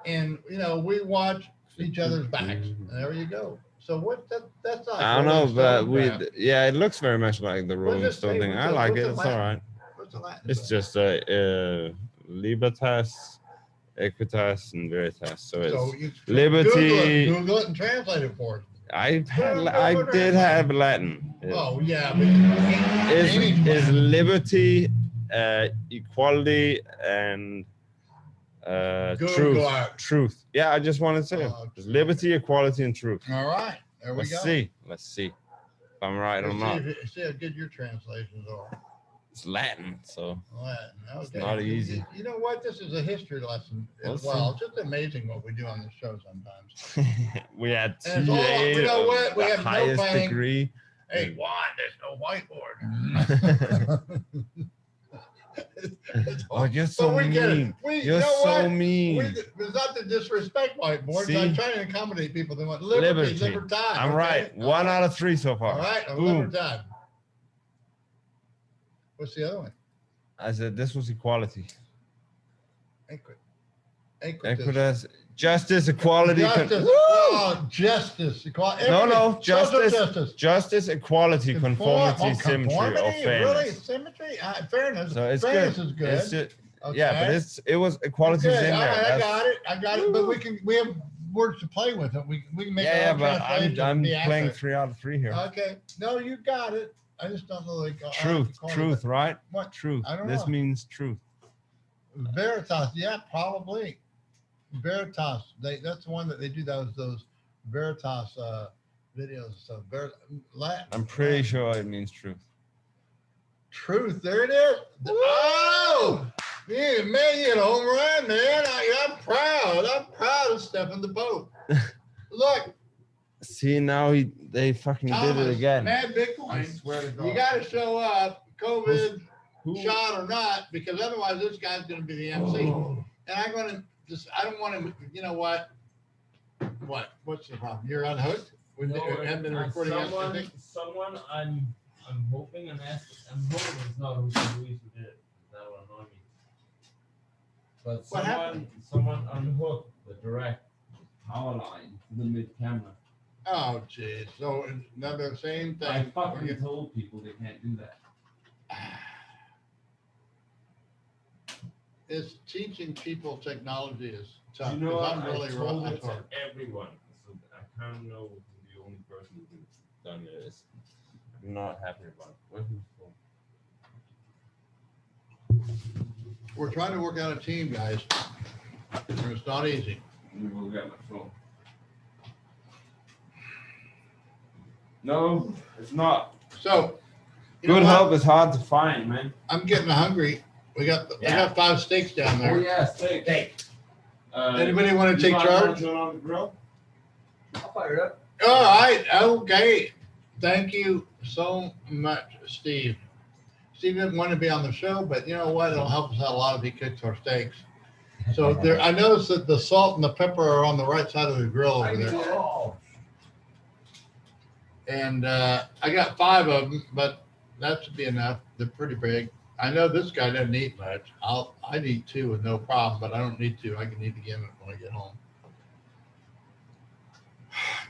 and we watch each other's backs. And there you go. So that's not. I don't know, but Stone it looks very much like the What does Rolling it Stone say? thing. What's I the- like what's it. the It's Latin? all right. What's the Latin It's for it? just a Libertas, Equitas, and Veritas. So it's So you liberty. Google it and translate it for us. I did have Latin. Oh yeah, but Is liberty, equality, and Google truth. it. Truth. Yeah, I just wanted to say it. Oh, It's liberty, equality, and truth. All right, there we Let's go. see. Let's see if I'm right or Let's not. see how good your translations are. It's Latin, so Latin. Okay. It's not easy. You know what? This is a history lesson as We'll well. It's just amazing what we do on this show sometimes. we had And it's all- you know what? We the have no highest planning. degree. Hey, Juan, there's no whiteboard. It's all- Oh, you're so but we get mean. it. You're so mean. It's not to disrespect whiteboards. See? I'm trying to accommodate people. They want liberty, Liberty. libertad. I'm okay? right. All One right. out of three so far. All right, a Boom. libertad. What's the other one? I said this was equality. Equitas. Justice, equality. Justice. Woo! Oh, justice. Equality. No, Social justice. Justice, equality, conformity, symmetry, or Really? fairness. Symmetry? Fairness. So it's fairness good. is good. It's just, Okay. yeah, but it was equality Good. is in All there. right, I That's- got it. But we have words to play with it. We can make yeah, our own but translations I'm and be playing accurate. 3 out of 3 here. Okay. No, you got it. I just don't know Truth, right? What? Truth. I don't This know. means truth. Veritas, yeah, probably. Veritas, that's the one that they do those Veritas videos. So Latin. I'm pretty sure it means truth. Truth, there it is. Oh, yeah, man, you hit a home run, man. I'm proud. I'm proud of Stephen the Pope. Look, See, now they fucking did Thomas, it again. Mad I Bitcoin. swear to God. You got to show up, COVID Who- shot or not, because otherwise this guy's going to be the MC. And I'm going to just, I don't want to, you know what? What's the problem? You're unhooked? We haven't been recording anything? Someone I'm hoping and asking. I'm hoping it's not Luis who did it. That would annoy me. But What happened? someone unhooked the direct power line to the mid camera. Oh, geez. So another same thing. I fucking told people they can't do that. It's teaching people technology is tough. You know 'cause what? I'm really I told rough. it to everyone. So I can't know who the only person who's done it is. I'm not happy about it. Where's my phone? We're trying to work out a team, guys. And it's not easy. Let me go get my phone. No, it's not. So, you know Good what? help is hard to find, man. I'm getting hungry. I got 5 steaks down there. Oh yeah, steak. Anybody want to take charge? On the grill? I'll fire it up. All right. Okay. Thank you so much, Steve. Steve didn't want to be on the show, but you know what? It'll help us out a lot if he cooks our steaks. So there, I noticed that the salt and the pepper are on the right side of the grill over there. Oh, And I got 5 of them, but that should be enough. They're pretty big. I know this guy doesn't eat much. I'd eat 2 with no problem, but I don't need to. I can eat again when I get home.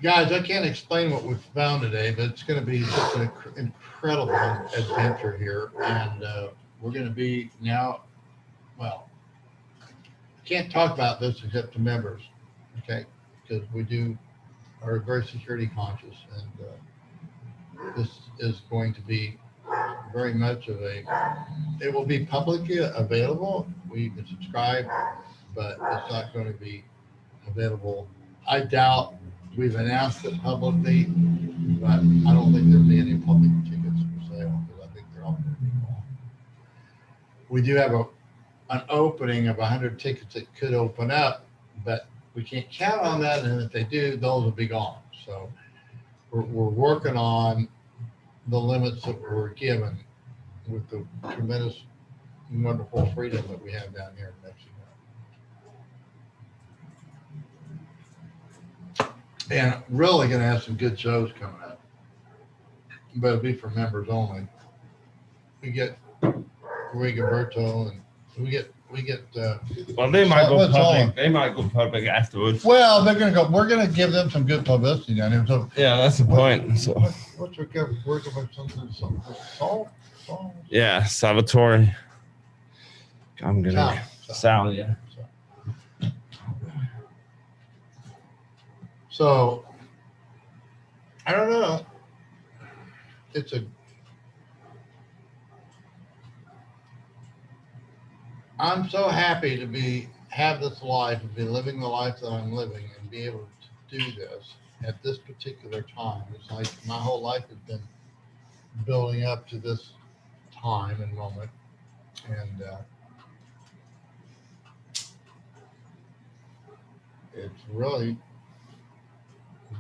Guys, I can't explain what we found today, but it's going to be just an incredible adventure here. And we're going to be now, well, I can't talk about this except to members, okay? Because we are very security conscious. And this is going to be very much of it will be publicly available. We can subscribe, but it's not going to be available. I doubt we've announced it publicly, but I don't think there'll be any public tickets for sale because I think they're all going to be gone. We do have an opening of 100 tickets that could open up, but we can't count on that. And if they do, those will be gone. So we're working on the limits that we're given with the tremendous, wonderful freedom that we have down here in Mexico. And really going to have some good shows coming up, but it'll be for members only. We get Rigoberto and we get. Well, they might go What's public. on? They might go public afterwards. Well, they're going to go. We're going to give them some good publicity down here. So Yeah, that's the point. So what's Rigoberto? Salt? yeah, Salvatore. I'm gonna Sal. Yeah. So I don't know. I'm so happy to have this life and be living the life that I'm living and be able to do this at this particular time. It's like my whole life has been building up to this time and moment. And it's really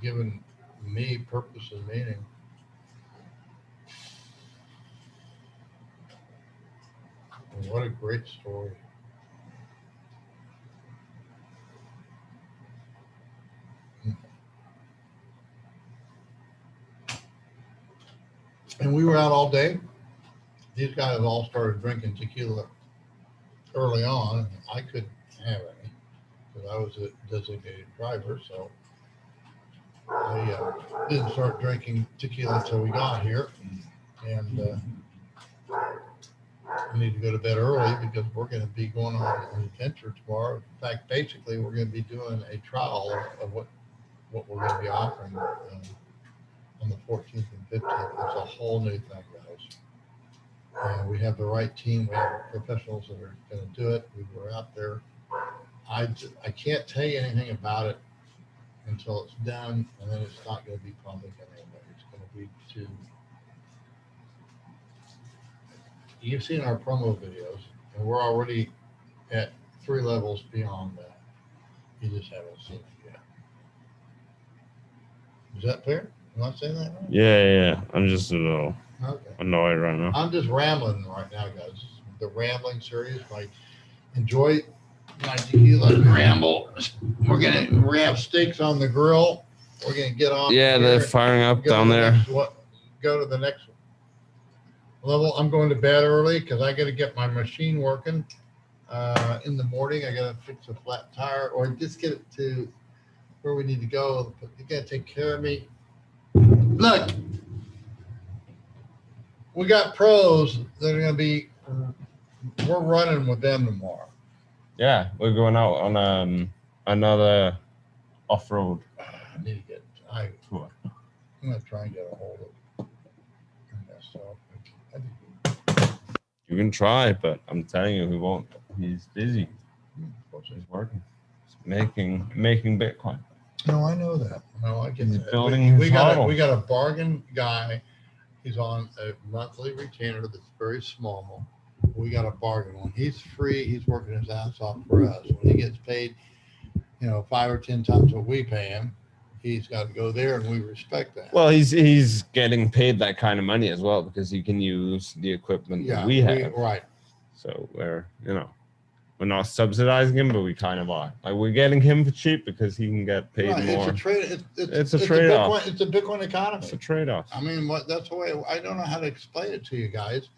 given me purpose and meaning. And what a great story. And we were out all day. These guys all started drinking tequila early on. I couldn't have any because I was a designated driver. So I didn't start drinking tequila until we got here. And we need to go to bed early because we're going to be going on an adventure tomorrow. In fact, basically, we're going to be doing a trial of what we're going to be offering on the 14th and 15th. It's a whole new thing, guys. And we have the right team. We have professionals that are going to do it. We were out there. I can't tell you anything about it until it's done, and then it's not going to be public anyway. It's going to be to. You've seen our promo videos, and we're already at 3 levels beyond that. You just haven't seen it yet. Is that fair? Am I saying that right? Yeah. I'm just a little annoyed right now. I'm just rambling right now, guys. The rambling series. Like, enjoy my tequila ramble. We have steaks on the grill. We're gonna get on. Yeah, they're firing up down there. Go to the next level. I'm going to bed early because I got to get my machine working in the morning. I got to fix a flat tire or just get it to where we need to go. You got to take care of me. Look, we got pros that are going to be, we're running with them tomorrow. Yeah, we're going out on another off-road I need to get, tour. I'm gonna try and get a hold of myself. You can try, but I'm telling you, he won't. He's busy. He's working. He's making Bitcoin. No, I know that. No, I get He's that. building We his got model. we got a bargain guy. He's on a monthly retainer that's very small. We got a bargain. When he's free, he's working his ass off for us. When he gets paid, 5 or 10 times what we pay him, he's got to go there, and we respect that. Well, he's getting paid that kind of money as well because he can use the equipment that we have. Right. So we're not subsidizing him, but we kind of are. Like we're getting him for cheap because he can get paid Right, more. it's a trade. It's a trade-off. It's a Bitcoin economy. It's a trade-off. I mean, that's the way. I don't know how to explain it to you guys.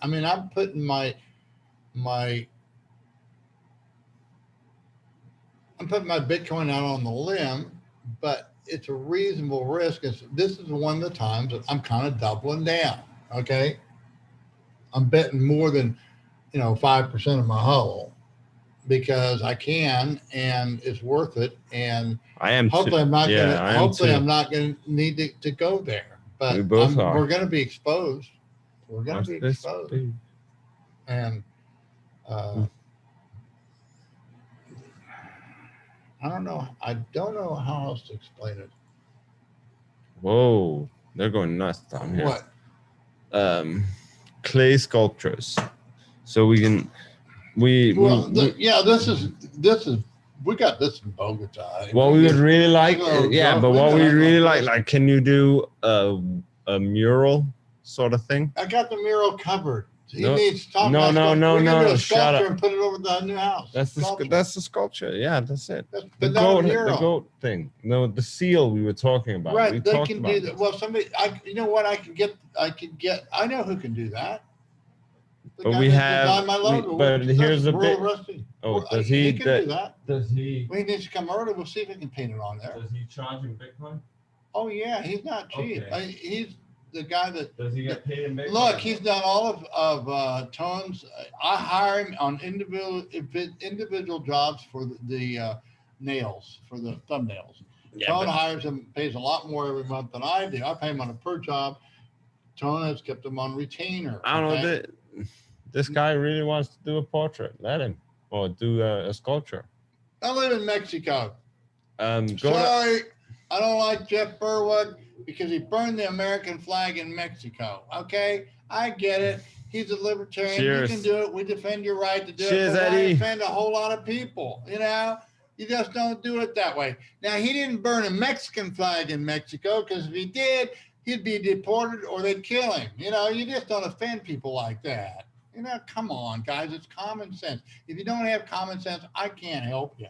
I mean, I'm putting my Bitcoin out on the limb, but it's a reasonable risk. This is one of the times that I'm kind of doubling down. Okay, I'm betting more than 5% of my hull because I can, and it's worth it. And I am. hopefully, I'm not Yeah, gonna. Hopefully, I'm not gonna need to go there. But We both are. we're going to be exposed. We're going What's to be this exposed. big? And I don't know. I don't know how else to explain it. Whoa, they're going nuts down here. What? Clay sculptures. So we can this is we got this in Bogota. What we would really like, but what we really like, can you do a mural sort of thing? I got the mural covered. He No, needs to talk no, about no, sculpture. no, We're gonna no, do a shut sculpture up. and put it over the new house. That's the sculpture. Yeah, that's it. That's, The but not a goat mural. thing. No, the seal we were talking about. Right, We they talked can about do this. that. Well, somebody, you know what? I know who can do that. The But guy we that have. designed my logo. But here's the bit. Rusty. Oh, does he he? can do that. Does he? We need to come early. We'll see if we can paint it on there. Does he charge in Bitcoin? Oh yeah, he's not cheap. Okay. He's the guy that. Does he get paid in Bitcoin? Look, he's done all of Tone's. I hire him on individual jobs for the nails, for the thumbnails. Yeah, Tone but hires him, pays a lot more every month than I do. I pay him on a per job. Tone has kept him on retainer. I don't know. okay? This guy really wants to do a portrait. Let him, or do a sculpture. I live in Mexico. Go Sorry, I don't like Jeff Berwood because he burned the American flag in Mexico. Okay, I get it. He's a libertarian. Cheers. You can do it. We defend your right to do Cheers, it. But why Eddie. offend a whole lot of people? You just don't do it that way. Now, he didn't burn a Mexican flag in Mexico because if he did, he'd be deported or they'd kill him. You just don't offend people like that. Come on, guys. It's common sense. If you don't have common sense, I can't help you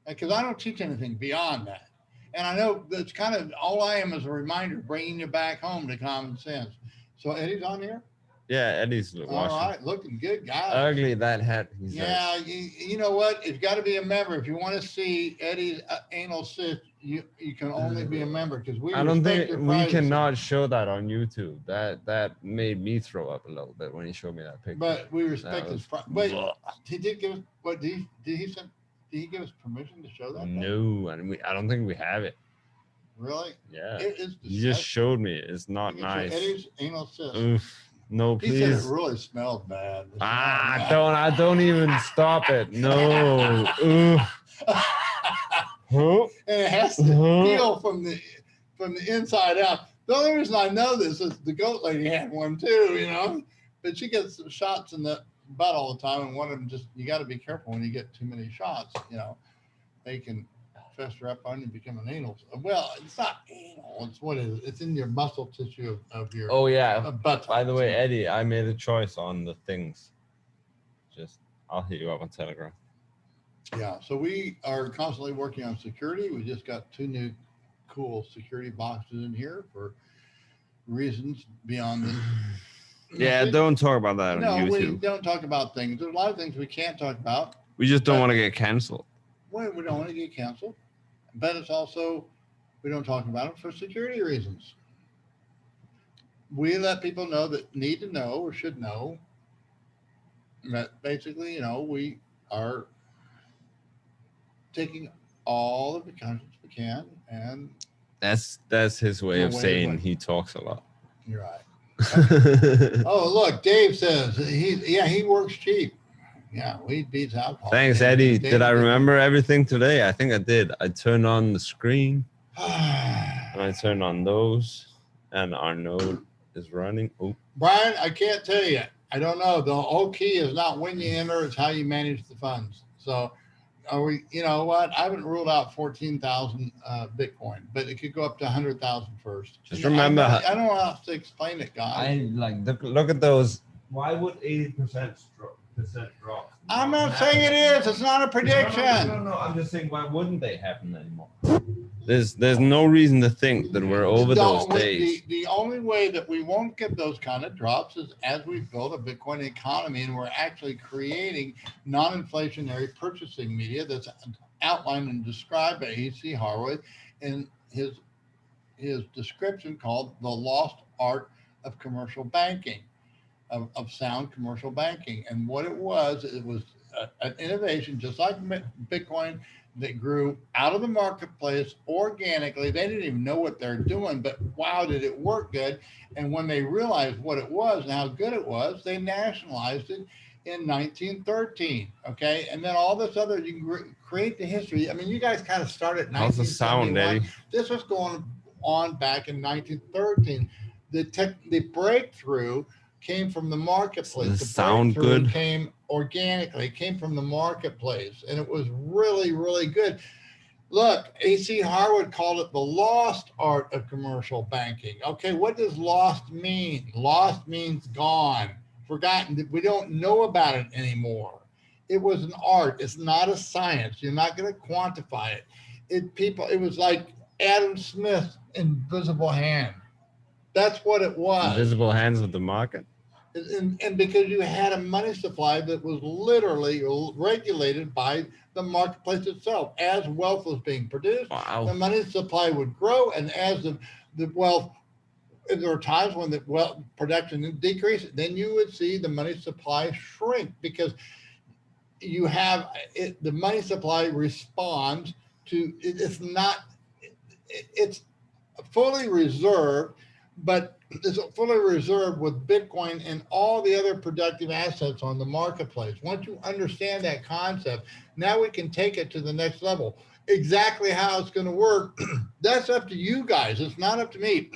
because I don't teach anything beyond that. And I know that's kind of all I am is a reminder, bringing you back home to common sense. So Eddie's on here? Yeah, Eddie's watching. All right, looking good, guys. Ugly that hat. Yeah, you know what? You've got to be a member. If you want to see Eddie's anal cyst, you can only be a member because we I don't respect think your we privacy. cannot show that on YouTube. That made me throw up a little bit when he showed me that picture. But we respect That his was- privacy. Wait, he did give us what? Did he give us permission to show that? thing? No, I don't think we have it. Really? Yeah, It is. you just showed me. It's not You can show nice. Eddie's anal cyst. Oof. No, He said please. it really smelled bad. It's I not don't even stop it. No. Oof. Huh? and it has to peel from the inside out. The only reason I know this is the goat lady had one too, but she gets shots in the butt all the time, and one of them you got to be careful when you get too many shots. They can fester up on you and become an anal. Well, it's not anal. It's what it is. It's in your muscle tissue of your Oh yeah. butt. By the way, Eddie, I made a choice on the things. I'll hit you up on Telegram. Yeah, so we are constantly working on security. We just got 2 new cool security boxes in here for reasons beyond this. Yeah, don't talk about that on No, we YouTube. don't talk about things. There's a lot of things we can't talk about. We just don't want to get canceled. We don't want to get canceled, but it's also, we don't talk about it for security reasons. We let people know that need to know or should know that basically, we are taking all of the content we can, and That's his way No of way, saying but- he talks a lot. you're right. Oh, look, Dave says he works cheap. Yeah, weed beats alcohol. Thanks, Dave- Eddie. Dave- Did I remember everything today? I think I did. I turned on the screen and I turned on those, and our node is running. Oh, Brian, I can't tell you. I don't know. The whole key is not when you enter; it's how you manage the funds. So, are we? You know what? I haven't ruled out 14,000 Bitcoin, but it could go up to 100,000 first. Just And remember- I don't know how to explain it, guys. I like look at those. Why would 80% drop? I'm not saying it is. It's not a prediction. No. I'm just saying, why wouldn't they happen anymore? There's no reason to think that we're over those days. The only way that we won't get those kind of drops is as we build a Bitcoin economy and we're actually creating non-inflationary purchasing media that's outlined and described by E.C. Harwood in his description called The Lost Art of Commercial Banking, of sound commercial banking. And what it was an innovation just like Bitcoin that grew out of the marketplace organically. They didn't even know what they're doing, but wow, did it work good. And when they realized what it was and how good it was, they nationalized it in 1913. Okay. And then all this other, you can create the history. I mean, you guys kind of started in How's the sound, 1971. Eddie? This was going on back in 1913. The breakthrough came from the marketplace. Does it The sound breakthrough good? Came organically. It came from the marketplace, and it was really, really good. Look, A.C. Harwood called it the lost art of commercial banking. Okay, what does lost mean? Lost means gone, forgotten. We don't know about it anymore. It was an art. It's not a science. You're not going to quantify it. It was like Adam Smith's invisible hand. That's what it was. Invisible hands of the market. And because you had a money supply that was literally regulated by the marketplace itself. As wealth was being produced, the Wow. money supply would grow, and as the wealth, there were times when the wealth production decreased, then you would see the money supply shrink because you have it, the money supply responds to it's fully reserved, but it's fully reserved with Bitcoin and all the other productive assets on the marketplace. Once you understand that concept, now we can take it to the next level. Exactly how it's going to work, that's up to you guys. It's not up to me.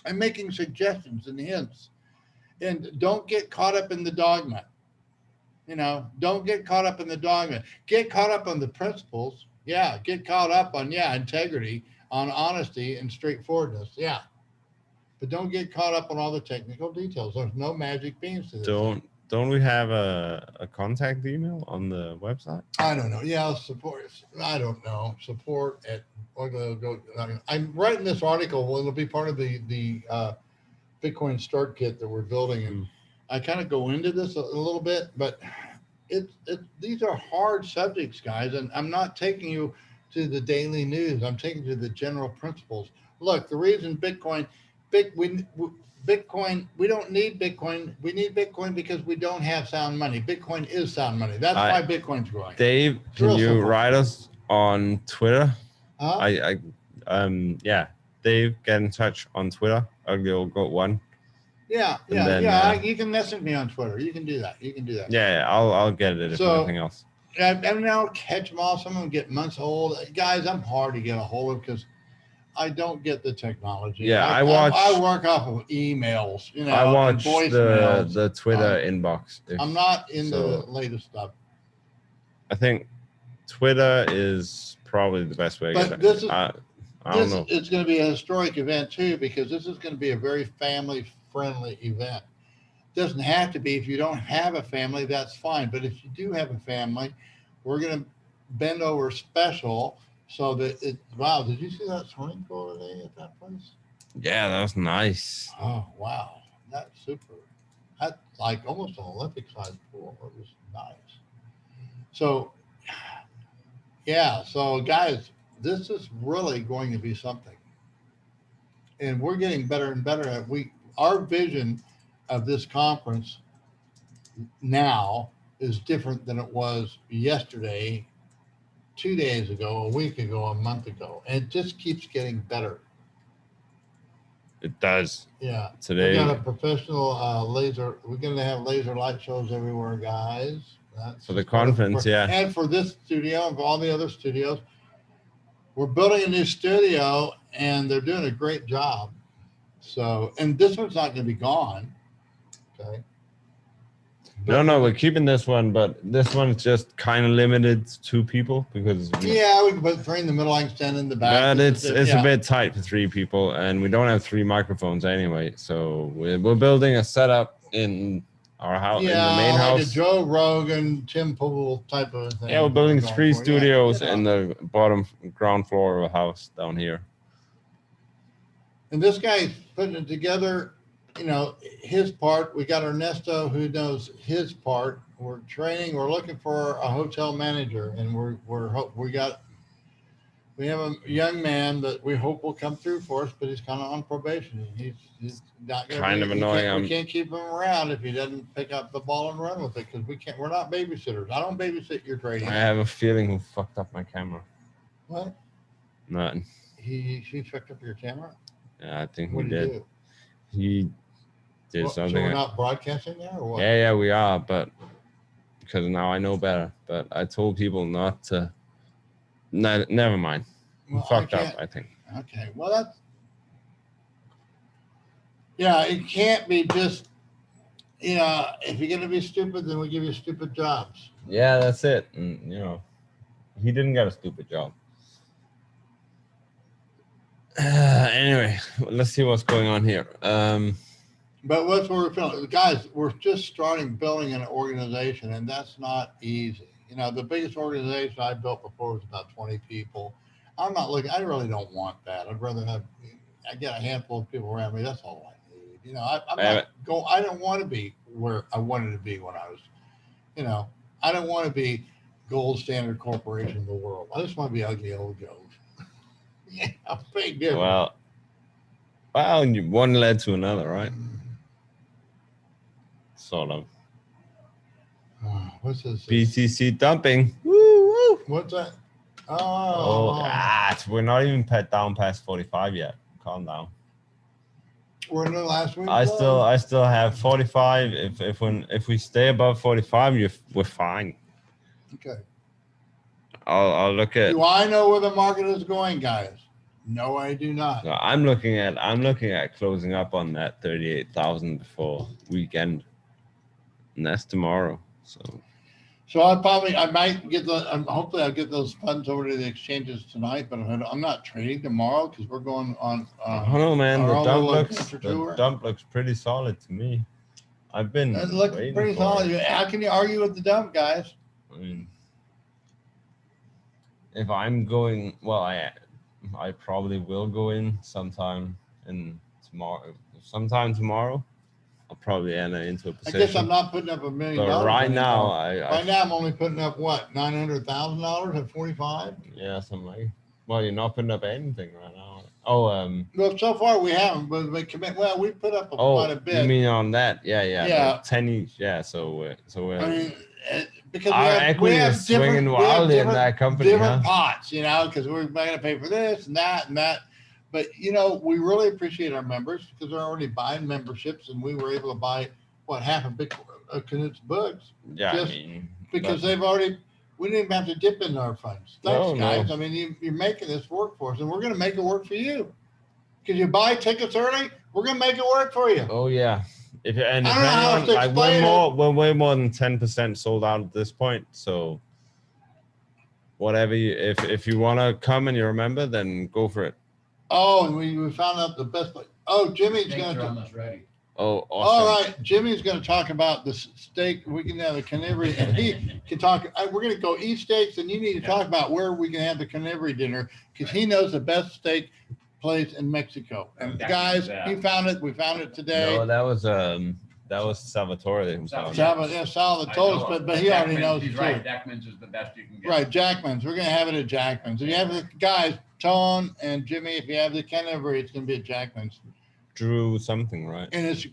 I'm making suggestions and hints. And don't get caught up in the dogma. Don't get caught up in the dogma. Get caught up on the principles. Yeah, get caught up on, integrity, on honesty and straightforwardness. Yeah. But don't get caught up on all the technical details. There's no magic beans to this. Don't we have a contact email on the website? I don't know. Yeah, support. I don't know. Support at. I'm writing this article. Well, it'll be part of the Bitcoin start kit that we're building, and I kind of go into this a little bit, but these are hard subjects, guys, and I'm not taking you to the daily news. I'm taking you to the general principles. Look, the reason Bitcoin, we don't need Bitcoin. We need Bitcoin because we don't have sound money. Bitcoin is sound money. That's why Bitcoin's growing. Dave, It's can real you simple. write us on Twitter? Huh? Dave, get in touch on Twitter. I'll go one. Yeah. You can message me on Twitter. You can do that. Yeah, I'll get it if So- nothing else. And now catch them all. Some of them get months old. Guys, I'm hard to get a hold of because I don't get the technology. Yeah, I work off of emails, I watch and voicemails. the Twitter inbox. I'm not into the latest stuff. I think Twitter is probably the best way to But get this is- I don't know. It's going to be a historic event too, because this is going to be a very family-friendly event. Doesn't have to be. If you don't have a family, that's fine. But if you do have a family, we're going to bend over special so that wow, did you see that swimming pool today at that place? Yeah, that was nice. Oh, wow. That's super. That's like almost an Olympic sized pool. It was nice. So, so guys, this is really going to be something. And we're getting better and better at our vision of this conference now is different than it was yesterday, 2 days ago, a week ago, a month ago. And it just keeps getting better. It does. Yeah. Today. We got a professional laser. We're going to have laser light shows everywhere, guys. That's For the just part of- conference, yeah. And for this studio and for all the other studios. We're building a new studio and they're doing a great job. So, and this one's not going to be gone. Okay. No, we're keeping this one, but this one's just kind of limited to 2 people because Yeah, we can put 3 in the middle, I can stand in the back. but it's a bit tight for 3 people, and we don't have 3 microphones anyway. So we're building a setup in our house, in the main like house. a Joe Rogan, Tim Pool type of thing. Yeah, we're building 3 studios Yeah. in the bottom ground floor of a house down here. And this guy's putting it together, you know, his part. We got Ernesto who knows his part. We're training. We're looking for a hotel manager, and we have a young man that we hope will come through for us, but he's kind of on probation. He's not gonna Kind of annoying. We can't keep him around if he doesn't pick up the ball and run with it because we're not babysitters. I don't babysit your trading. I have a feeling who fucked up my camera. What? Nothing. She picked up your camera? Yeah, I think What we did he did. do? He did So something. we're not broadcasting there or what? Yeah, we are, but because now I know better. But I told people not to. Never mind. Well, Fucked up, I think. Okay, well that's. Yeah, it can't be just, you know, if you're gonna be stupid, then we give you stupid jobs. Yeah, that's it. And, you know, he didn't get a stupid job. Anyway, let's see what's going on here. But what's what we're feeling, guys? We're just starting building an organization, and that's not easy. You know, the biggest organization I built before was about 20 people. I'm not looking. I really don't want that. I'd rather have. I get a handful of people around me. That's all I need. You know, I don't want to be where I wanted to be when I was. You know, I don't want to be gold standard corporation of the world. I just want to be ugly old Joe. Yeah, big difference. Well, one led to another, right? Sort of. What's this? BTC dumping. Woo! What's that? We're not even down past 45 yet. Calm down. We're in the last week. I still have 45. If we stay above 45, we're fine. Okay. I'll look at. Do I know where the market is going, guys? No, I do not. No, I'm looking at closing up on that 38,000 before weekend, and that's tomorrow. So I might get hopefully I'll get those funds over to the exchanges tonight, but I'm not trading tomorrow because we're going on. I don't know, man. The dump looks pretty solid to me. I've been. It looks pretty solid. How can you argue with the dump, guys? I mean, if I'm going, well, I probably will go in sometime tomorrow. I'll probably enter into a position. I guess I'm not putting up $1 million. But right now, right now I'm only putting up what, $900,000 at 45. Yeah, something like. Well, you're not putting up anything right now. Oh, well, so far we haven't, but we commit. Well, we put up quite a bit. You mean on that? Yeah. Yeah. 10 each. Yeah. So we're. I mean, because our equity is swinging wildly in that company. Different pots, you know, because we're going to pay for this and that and that. But, you know, we really appreciate our members because they're already buying memberships, and we were able to buy, half a big Knut's books. Yeah, just because they've already, we didn't even have to dip into our funds. Thanks, guys. I mean, you're making this work for us, and we're going to make it work for you. Because you buy tickets early, we're going to make it work for you. Oh, yeah. We're way more than 10% sold out at this point. So whatever, if you want to come and you remember, then go for it. Oh, and we found out the best place. Oh, Jimmy's going to. Almost ready. Oh, awesome. All right, Jimmy's going to talk about the steak. We can have the carnivory, and he can talk. We're going to go eat steaks, and you need to talk about where we can have the carnivory dinner because he knows the best steak place in Mexico. And guys, he found it. We found it today. No, that was Salvatore. Sal told us, but he already knows. He's right. Jackman's is the best you can get. Right, Jackman's. We're going to have it at Jackman's. If you have the guys, Tone and Jimmy, if you have the carnivory, it's going to be at Jackman's. Drew something, right? And it's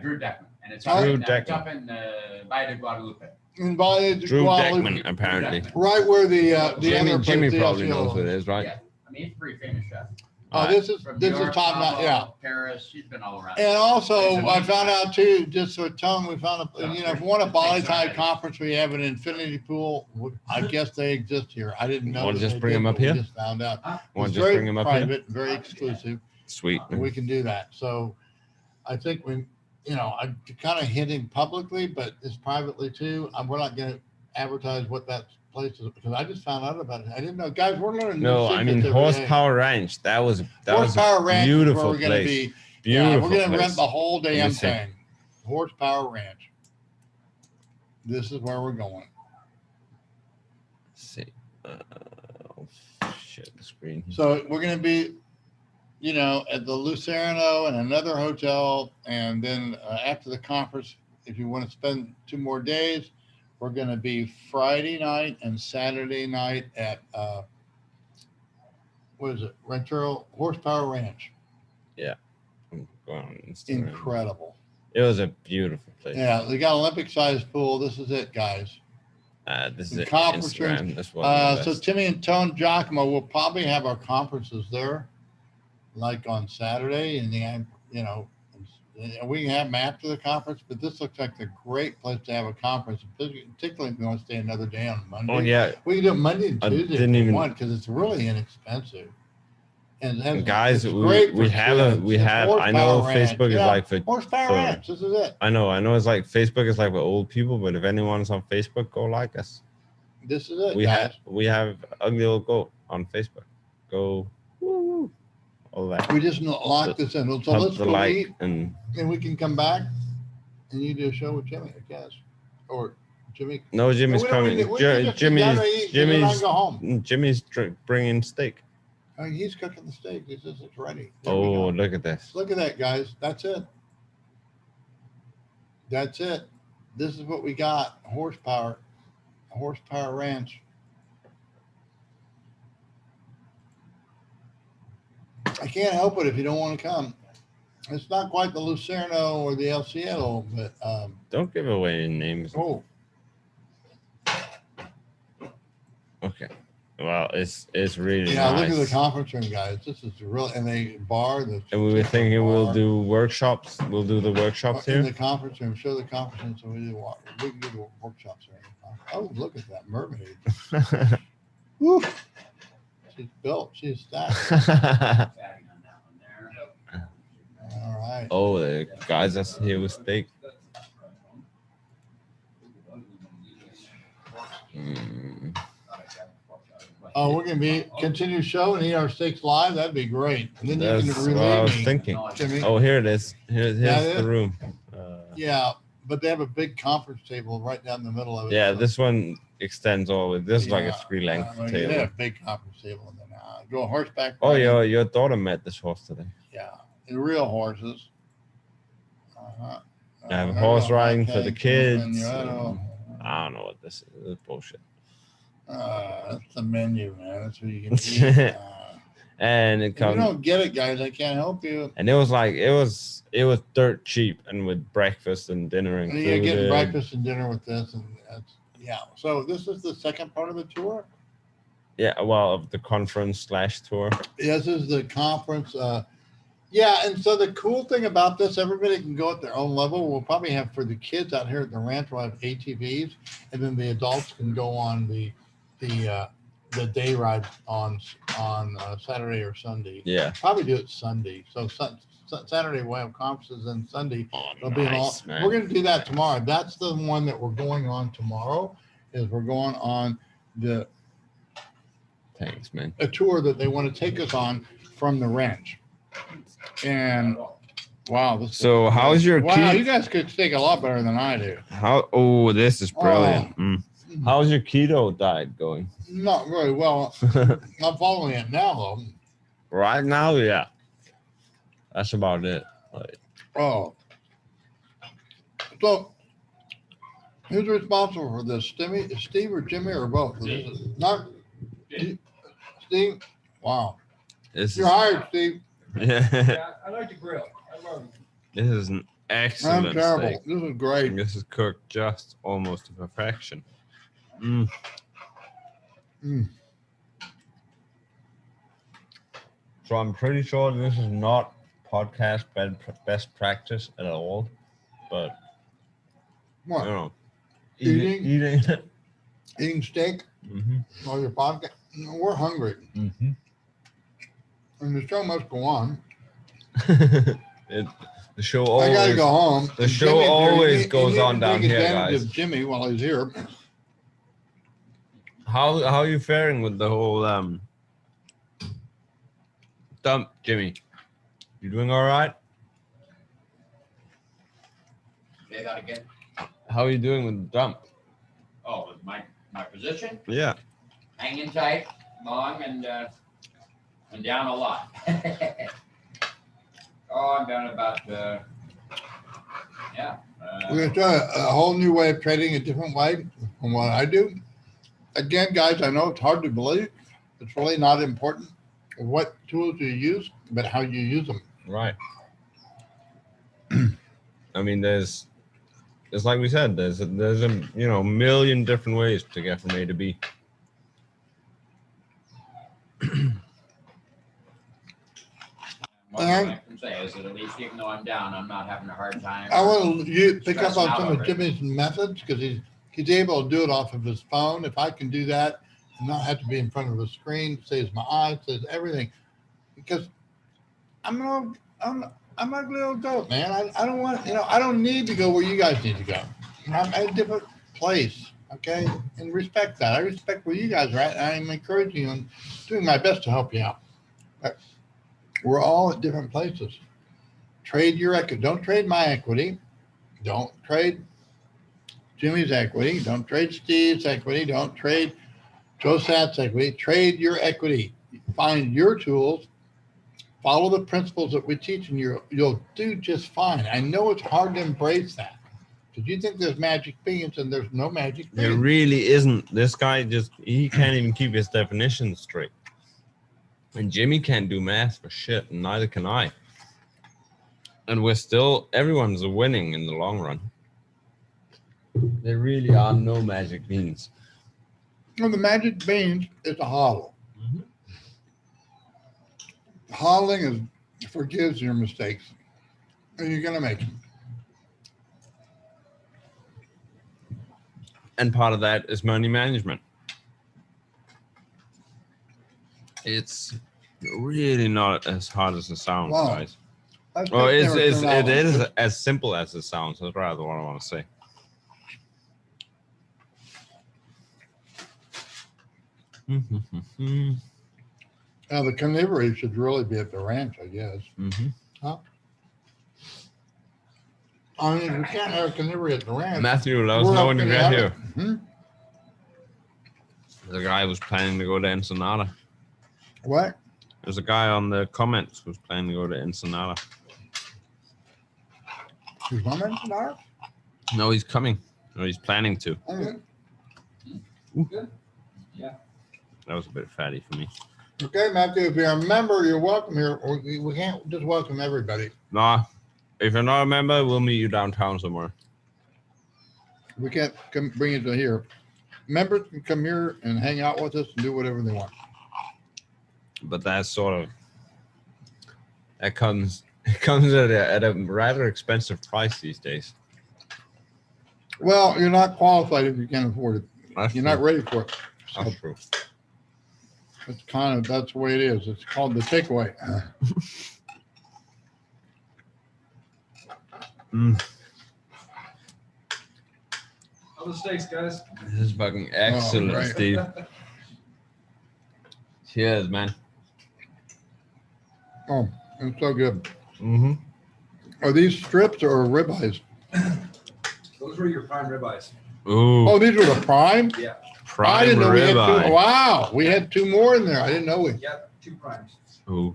Drew Deckman. And it's Drew up in, Valle de Guadalupe. Invited Drew Guadalupe, Deckman, apparently. right where the other Jimmy place, probably the knows what it LCO. is, right? Yeah, I mean, he's a pretty famous chef. Oh, this is From New York, top notch, yeah. Paris, he's been all around. And also, He's a I meat found guy. out too, just for tongue, we found a, you know, if you want a It Bali takes Thai our conference, we have an infinity pool. I guess they exist here. I didn't know. Wanna that just they bring did, them up but we here? Just found out. Huh? Want It's to just very bring him up here? private, very exclusive. Sweet. We can do that. So I think we, you know, I kind of hinting publicly, but it's privately too. We're not going to advertise what that place is because I just found out about it. I didn't know, guys. We're learning. No, new I mean secrets every day. Horsepower Ranch. That was Horsepower a Ranch is where beautiful we're going to place. be. Beautiful Yeah, we're going to place. rent the whole me damn see. thing. Horsepower Ranch. This is where we're going. Let's see. Oh, shit, the screen. So we're going to be, you know, at the Lucerno and another hotel, and then after the conference, if you want to spend 2 more days, we're going to be Friday night and Saturday night at what is it? Rancho Horsepower Ranch. I'm going on Instagram. Incredible. It was a beautiful place. Yeah, they got Olympic-sized pool. This is it, guys. This is The it. conference Instagram. This was So Timmy and Tone Giacomo will probably have our conferences there, like on Saturday, and you know, and we can have them after the conference. But this looks like a great place to have a conference, particularly if you want to stay another day on Monday. Oh yeah, We can do it Monday and I Tuesday if didn't you even- want, because it's really inexpensive. And and guys, it's we great for have a kids. we It's have. I know Horsepower Ranch. Facebook is Yeah, like for. Horsepower for- Ranch. This is it. I know it's like Facebook is like for old people, but if anyone's on Facebook, go like us. This is it, We guys. have Ugly Old Goat on Facebook. Go, woo, all that. We just locked this in. So Hug let's the go like eat, and and we can come back, and you do a show with Jimmy, I guess, or Jimmy. no, Jimmy's We don't coming. need- we can just sit down and eat, and then I can go home. Jimmy's bringing steak. I mean, he's cooking the steak. He says it's ready. There we Oh, go. look at this. Look at that, guys. That's it. That's it. This is what we got. Horsepower Ranch. I can't help it if you don't want to come. It's not quite the Lucerno or the LCL, but Don't give away names. oh, Okay. Well, it's really yeah. nice. Look at the conference room, guys. This is real, and they bar the. And we were thinking we'll bar. do workshops. We'll do the workshops In here. the conference room, show the conference room, so we can do the workshops there. Oh, look at that mermaid. Woo. She's built, she's stacked. Adding on that one there. All right. Oh, the guys that's here with steak. Mm. Oh, we're gonna continue show and eat our steaks live. That'd be great. And then you That's can what I was relieve me, thinking. Jimmy. Oh, here it is. Here's Yeah, the yeah. room. Yeah, but they have a big conference table right down the middle of it. Yeah, so- this one extends all the way. This is like a Yeah, 3-length well, table. Yeah, big conference table, and then go horseback. Oh, riding. your daughter met this horse today. Yeah, and real horses. Uh-huh. I have There horse you go, riding Mike for the Hanks, kids. and Manero. I don't know what this is. This is bullshit. That's the menu, man. That's what you can eat. And it If you comes. don't get it, guys, I can't help you. And it was like it was dirt cheap, and with breakfast and dinner You're included. getting breakfast and dinner with this, and that's, yeah. So this is the second part of the tour. Yeah, well, of the conference/tour. This is the conference. Yeah, and so the cool thing about this, everybody can go at their own level. We'll probably have for the kids out here at the ranch, we'll have ATVs, and then the adults can go on the day ride on Saturday or Sunday. Yeah. Probably do it Sunday. So Saturday we'll have conferences, and Sunday Oh, it'll be an all. nice, man. We're going to do that tomorrow. That's the one that we're going on tomorrow. Is we're going on Thanks, man. a tour that they want to take us on from the ranch. And wow, this. So how's your Wow, key? you guys could steak a lot better than I do. How? Oh, this is brilliant. Oh. Mm. How's your keto diet going? Not very well. I'm following it now, though. Right now, yeah. That's about it. Like, Oh. So, who's responsible for this? Steve or Jimmy or both? Not Steve. Wow. this is You're hired, Steve. Yeah, I like to grill. I love it. this is Excellent terrible. steak. This is great. This is cooked just almost to perfection. Mm. Mm. So I'm pretty sure this is not podcast best practice at all, but What? you know, Eating? eating. Steak while your podcast. We're hungry, Mm-hmm. and the show must go on. The show always. I gotta go home. The And show Jimmy's here. always You need goes to on down take here, advantage guys. of Jimmy while he's here. How are you faring with the whole dump, Jimmy? You doing all right? Say that again. How are you doing with the dump? Oh, with my position, Yeah. hanging tight, long, and down a lot. Oh, I'm down about, yeah. We're gonna try a whole new way of trading, a different way from what I do. Again, guys, I know it's hard to believe. It's really not important what tools you use, but how you use them. Right. I mean, there's like we said, there's a million different ways to get from A to B. One thing I can say is that at least even though I'm down, I'm not having a hard time. I want to pick up Stressing on out some of over it. Jimmy's methods because he's able to do it off of his phone. If I can do that and not have to be in front of a screen, saves my eyes, saves everything. Because I'm a little goat, man. I don't want, I don't need to go where you guys need to go. I'm at a different place, okay? And respect that. I respect where you guys are at. And I'm encouraging you and doing my best to help you out. But we're all at different places. Trade your equity. Don't trade my equity. Don't trade Jimmy's equity. Don't trade Steve's equity. Don't trade Josat's equity. Trade your equity. Find your tools. Follow the principles that we teach, and you'll do just fine. I know it's hard to embrace that because you think there's magic beans, and there's no magic beans. There really isn't. This guy he can't even keep his definitions straight. And Jimmy can't do math for shit, and neither can I. And everyone's winning in the long run. There really are no magic beans. Well, the magic beans is a hodl. Mhm. Hodling forgives your mistakes, and you're gonna make them. And part of that is money management. It's really not as hard as it sounds, Wow. guys. Well, it is as simple as it sounds. That's rather what I want to say. Now the carnivory should really be at the ranch, I guess. I mean, we can't have a carnivory at the ranch. Matthew, let us We're know up when you in get the here. Hmm? The guy was planning to go to Ensenada. What? There's a guy on the comments who's planning to go to Ensenada. He's coming tomorrow? No, he's coming. No, he's planning to. Okay. Good. Yeah. That was a bit fatty for me. Okay, Matthew, if you're a member, you're welcome here. We can't just welcome everybody. Nah, if you're not a member, we'll meet you downtown somewhere. We can't come bring you to here. Members can come here and hang out with us and do whatever they want. But that's it comes at a rather expensive price these days. Well, you're not qualified if you can't afford it. That's You're true. not ready for it. So That's true. that's the way it is. It's called the takeaway. How the steaks, guys? This is fucking excellent, right. Steve. Cheers, man. Oh, it's so good. Mm-hmm. Are these strips or ribeyes? Those were your prime ribeyes. Ooh, Oh, these were the prime? Yeah. I prime didn't know we had two. ribeye. Wow, we had two more in there. I didn't know we. Yeah, 2 primes. Ooh.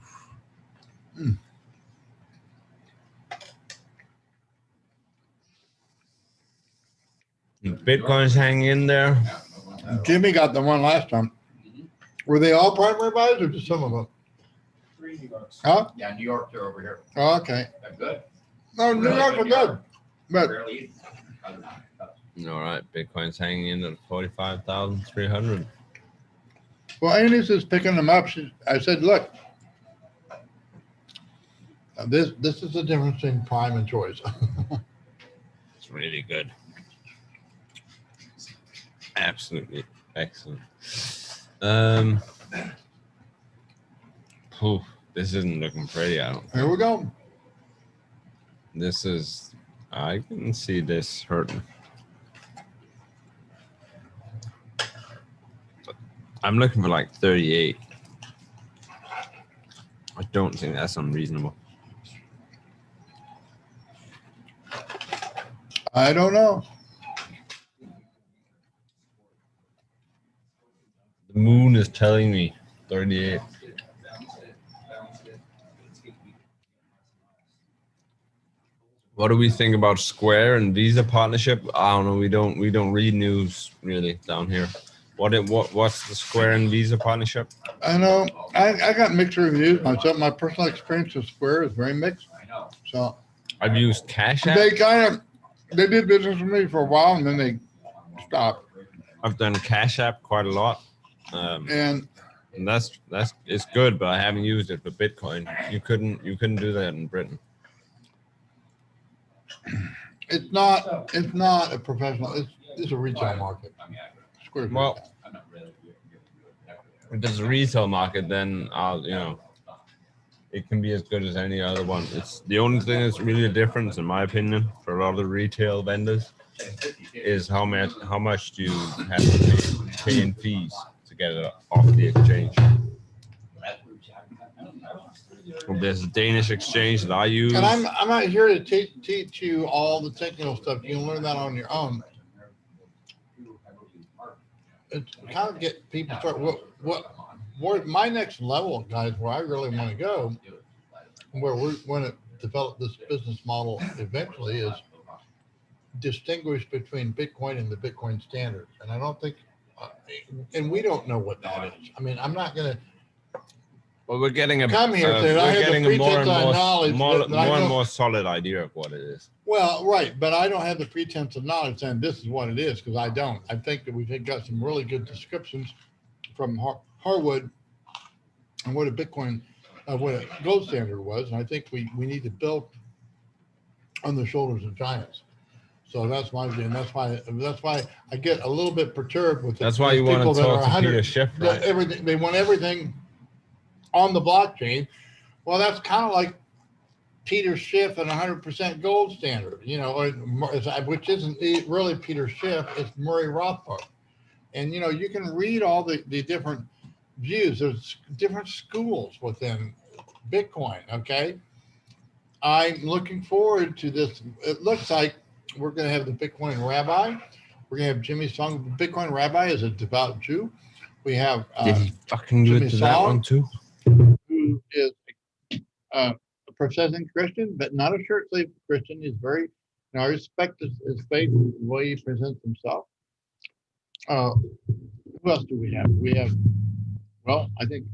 Bitcoin's hanging in there. Jimmy got the one last time. Were they all prime ribeyes or just some of them? $3 New Yorks. Huh? Yeah, New York, they're over here. Oh, okay. They're good. No, New York are good. But Barely. All right, Bitcoin's hanging in at 45,300. well, Annie's is picking them up. I said, look, this is the difference between prime and choice. It's really good. Absolutely excellent. This isn't looking pretty. I don't think. Here we go. This is. I can see this hurting. I'm looking for like 38. I don't think that's unreasonable. I don't know. The moon is telling me 38. What do we think about Square and Visa partnership? I don't know. We don't read news really down here. What's the Square and Visa partnership? I know. I got mixed reviews myself. My personal experience with Square is very mixed. I know. So I've used Cash App. they did business with me for a while and then they stopped. I've done Cash App quite a lot. And that's it's good, but I haven't used it for Bitcoin. You couldn't do that in Britain. it's not a professional. It's a retail market. I mean, Square's Well, retail. I'm not really. if it's a retail market, then it can be as good as any other one. It's the only thing that's really a difference, in my opinion, for a lot of the retail vendors, is how much do you have to pay in fees to get it off the exchange. There's a Danish exchange that I use. And I'm not here to teach you all the technical stuff. You can learn that on your own. It's kind of get people start what my next level, guys, where I really want to go, where we're going to develop this business model eventually, is distinguish between Bitcoin and the Bitcoin standard. And I don't think, and we don't know what that is. I mean, I'm not going to. Well, we're getting a Come here, dude. I we're have the getting a more pretense on knowledge more that I and know- more solid idea of what it is. Well, right, but I don't have the pretense of knowledge saying this is what it is, because I don't. I think that we've got some really good descriptions from Harwood and what a Bitcoin, what a gold standard was, and I think we need to build on the shoulders of giants. So that's my view, and that's why I get a little bit perturbed with. That's why you want to talk to Peter Schiff, right? Everything they want everything on the blockchain. Well, that's kind of like Peter Schiff and 100% gold standard, which isn't really Peter Schiff, it's Murray Rothbard. And, you can read all the different views. There's different schools within Bitcoin, okay? I'm looking forward to this. It looks like we're going to have the Bitcoin rabbi. We're going to have Jimmy Song. The Bitcoin rabbi is a devout Jew. We have Did he fucking do Jimmy it to that Song, one too? who is a professing Christian, but not a shirt sleeve Christian. He's very, I respect his faith, the way he presents himself. Who else do we have? We have, well, I think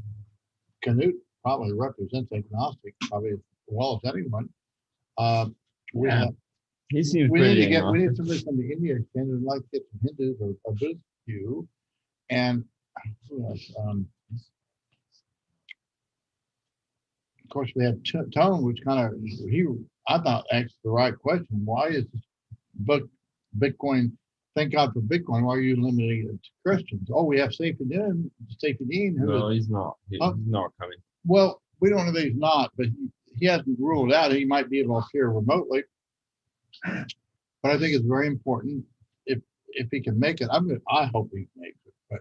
Knut probably represents agnostic, probably as well as anyone. He seems We pretty. need somebody from the India exchange who'd like to get some Hindus or a Buddhist view. And who else? Of course, we have Tone, which kind of I thought asked the right question. Why is this book Bitcoin? Thank God for Bitcoin. Why are you limiting it to Christians? Oh, we have Saifedean. No, he's not. He's not coming. Well, we don't know that he's not, but he hasn't ruled out. He might be able to appear remotely. But I think it's very important if he can make it. I hope he makes it, but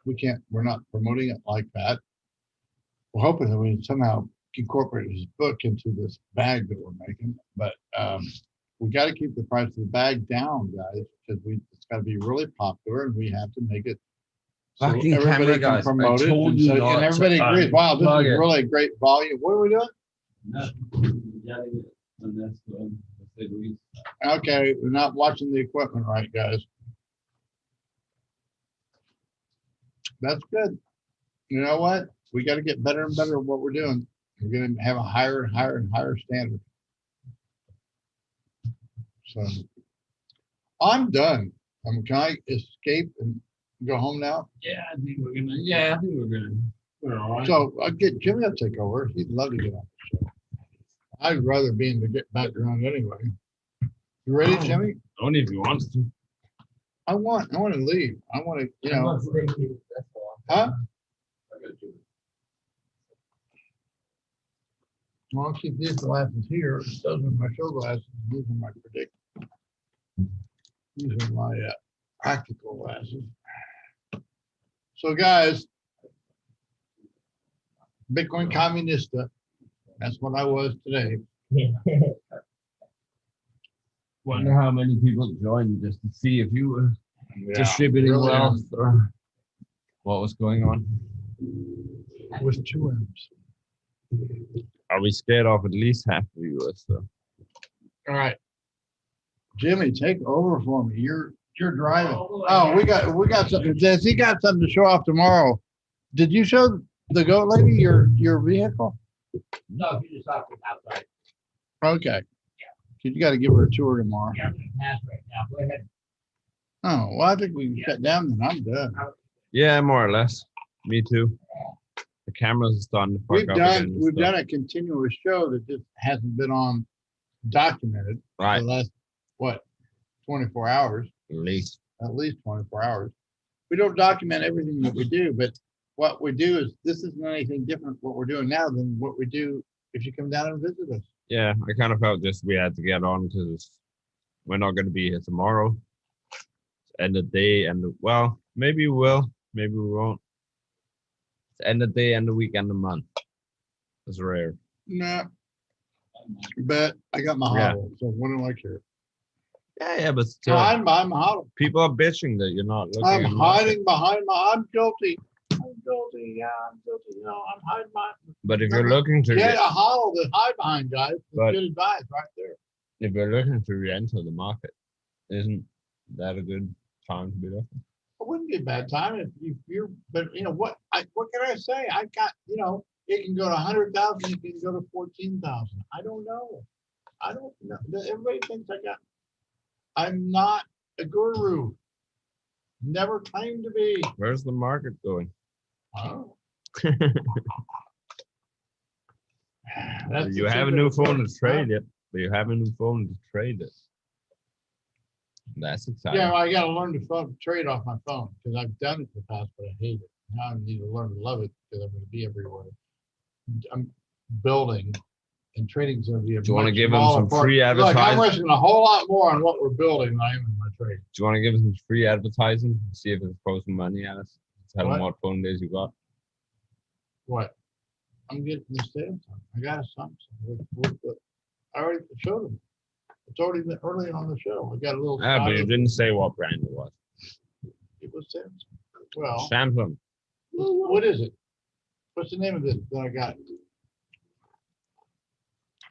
we can't. We're not promoting it like that. We're hoping that we can somehow incorporate his book into this bag that we're making. But we got to keep the price of the bag down, guys, because it's got to be really popular, and we have to make it so Fucking everybody camera can guys, promote I it, told you not and everybody to agrees. Wow, this unplug is it. really great volume. What are we doing? Okay, we're not watching the equipment right, guys. That's good. You know what? We got to get better and better at what we're doing. We're going to have a higher and higher and higher standard. So I'm done. Can I escape and go home now? Yeah, I think we're gonna. Yeah, I think we're gonna. We're all right. So I'll get Jimmy to take over. He'd love to get on the show. I'd rather be in the background anyway. You ready, Jimmy? Only if you want to. I want to leave. I want to, huh? Well, I'll keep these glasses here. Those are my show glasses. These are my predict. These are my practical glasses. So guys, Bitcoin Communista. That's what I was today. Wonder how many people joined just to see if you were Yeah, distributing really, wealth or what was going on. with 2 M's. Are we scared off at least half the viewers? So. All right. Jimmy, take over for me. You're driving. Oh, we got something. Does he got something to show off tomorrow? Did you show the goat lady your vehicle? No, you just talk outside. Okay. You got to give her a tour tomorrow. Yeah, I'm gonna pass right now. Go ahead. Oh, well, I think we can shut down then. I'm done. Yeah, more or less. Me too. The cameras are starting to fuck up again. We've done a continuous show that just hasn't been on documented for Right. the last, what, 24 hours, At least. at least 24 hours. We don't document everything that we do, but what we do is, this isn't anything different what we're doing now than what we do if you come down and visit us. Yeah, I kind of felt just we had to get on because we're not going to be here tomorrow. End of day, well, maybe we will, maybe we won't. It's end of day, end of week, end of month. It's rare. Nah, but I got my Yeah. hodl, so what do I care? Yeah, but still, I'm behind my hodl. people are bitching that you're not looking. I'm at hiding behind my, I'm guilty. I'm guilty, yeah, I'm guilty. No, I'm hiding my, But if you're looking to get a hodl to hide behind, guys. That's But- good advice right there. if you're looking to re-enter the market, isn't that a good time to be looking? It wouldn't be a bad time if you're, but you know what, what can I say? I got, it can go to 100,000, it can go to 14,000. I don't know. I don't know. Everybody thinks I'm not a guru. Never claimed to be. Where's the market going? Oh. You have a new phone to trade it, but you have a new phone to trade it. That's exciting. Yeah, well, I got to learn to trade off my phone because I've done it in the past, but I hate it. Now I need to learn to love it because I'm going to be everywhere. I'm building, and trading's going to be a. Do you want to much give them smaller some part. free Look, I'm advertising? risking a whole lot more on what we're building than I am in my trade. Do you want to give them some free advertising? See if it's throwing some money at us. Tell them What? what phone it is you got. What? I'm getting the Samsung. I got a Samsung. I already showed them. It's already been early on the show. I got a little. Ah, but you didn't say what brand it was. It was Samsung. Well, Samsung. what is it? What's the name of this that I got?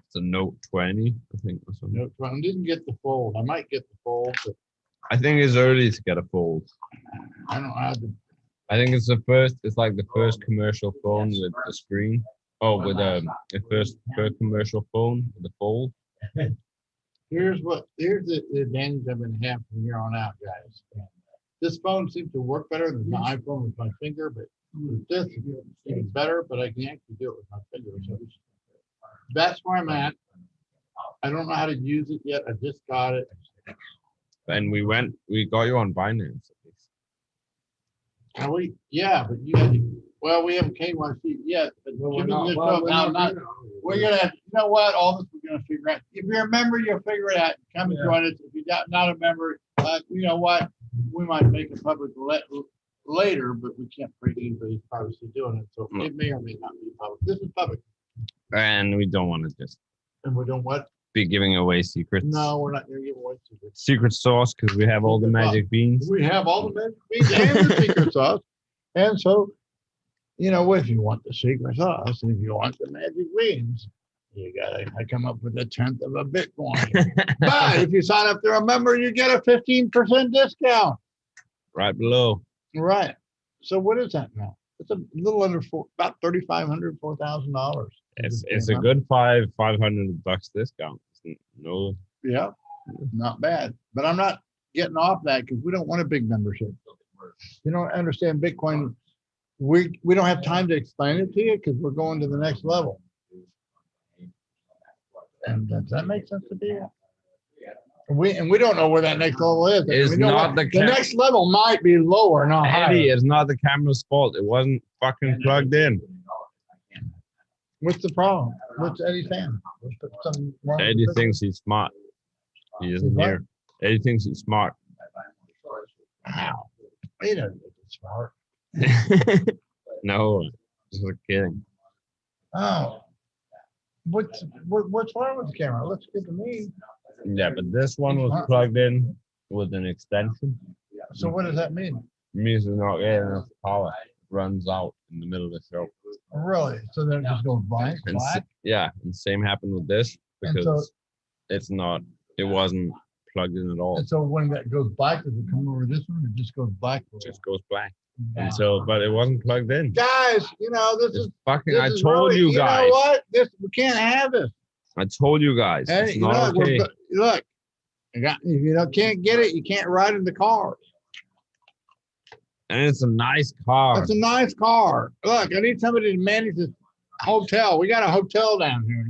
It's a Note 20, I think, or something. No, I didn't get the fold. I might get the fold, but I think it's early to get a fold. I don't have the. I think it's the first. It's like the first commercial phone with the screen. Oh, with the first commercial phone with the fold. Here's the advantage I'm going to have from here on out, guys. This phone seems to work better than the iPhone with my finger, but this is even better. But I can actually do it with my finger. So that's where I'm at. I don't know how to use it yet. I just got it. And we got you on Binance. And yeah, but you had to, well, we haven't KYC yet, but we're gonna have, you know what, all this we're gonna figure out. If you're a member, you'll figure it out. Come and join us. If you're not a member, you know what, we might make it public later, but we can't break anybody's privacy doing it, so it may or may not be public. This is public. And we don't want to just And we don't what? be giving away secrets. No, we're not gonna give away secrets. Secret sauce, because we have all the magic beans. We have all the magic beans and the secret sauce. And so, if you want the secret sauce, and if you want the magic beans, you gotta come up with 1/10 of a Bitcoin. But if you sign up to a member, you get a 15% discount. Right below. Right. So what is that now? It's a little under about $3,500, $4,000. It's a good $500 discount. No, Yeah. not bad. But I'm not getting off that because we don't want a big membership. You don't understand Bitcoin. We don't have time to explain it to you because we're going to the next level. And does that make sense to you? We don't know where that next level is. It's We know not what- the next level might be lower, not Eddie, higher. it's not the camera's fault. It wasn't fucking plugged in. What's the problem? What's Eddie saying? Let's put some wrong Eddie with it. thinks he's smart. He isn't what? here. Eddie thinks he's smart. Wow. He doesn't think it's smart. No, just kidding. Oh. What's wrong with the camera? Looks good to me. Yeah, but this one was plugged in with an extension. So what does that mean? It means it's not getting enough power. It runs out in the middle of the show. Really? So then it just goes blank, And black? yeah, and same happened with this And because so- it wasn't plugged in at all. And so when that goes black, does it come over this one? It just goes black. It just goes black. But it wasn't plugged in. Guys, this It's is. fucking, this I is told really- you know guys. what? We can't have this. I told you guys. Hey, It's you not know, okay. look, if you can't get it, you can't ride in the car. And it's a nice car. It's a nice car. Look, I need somebody to manage this hotel. We got a hotel down here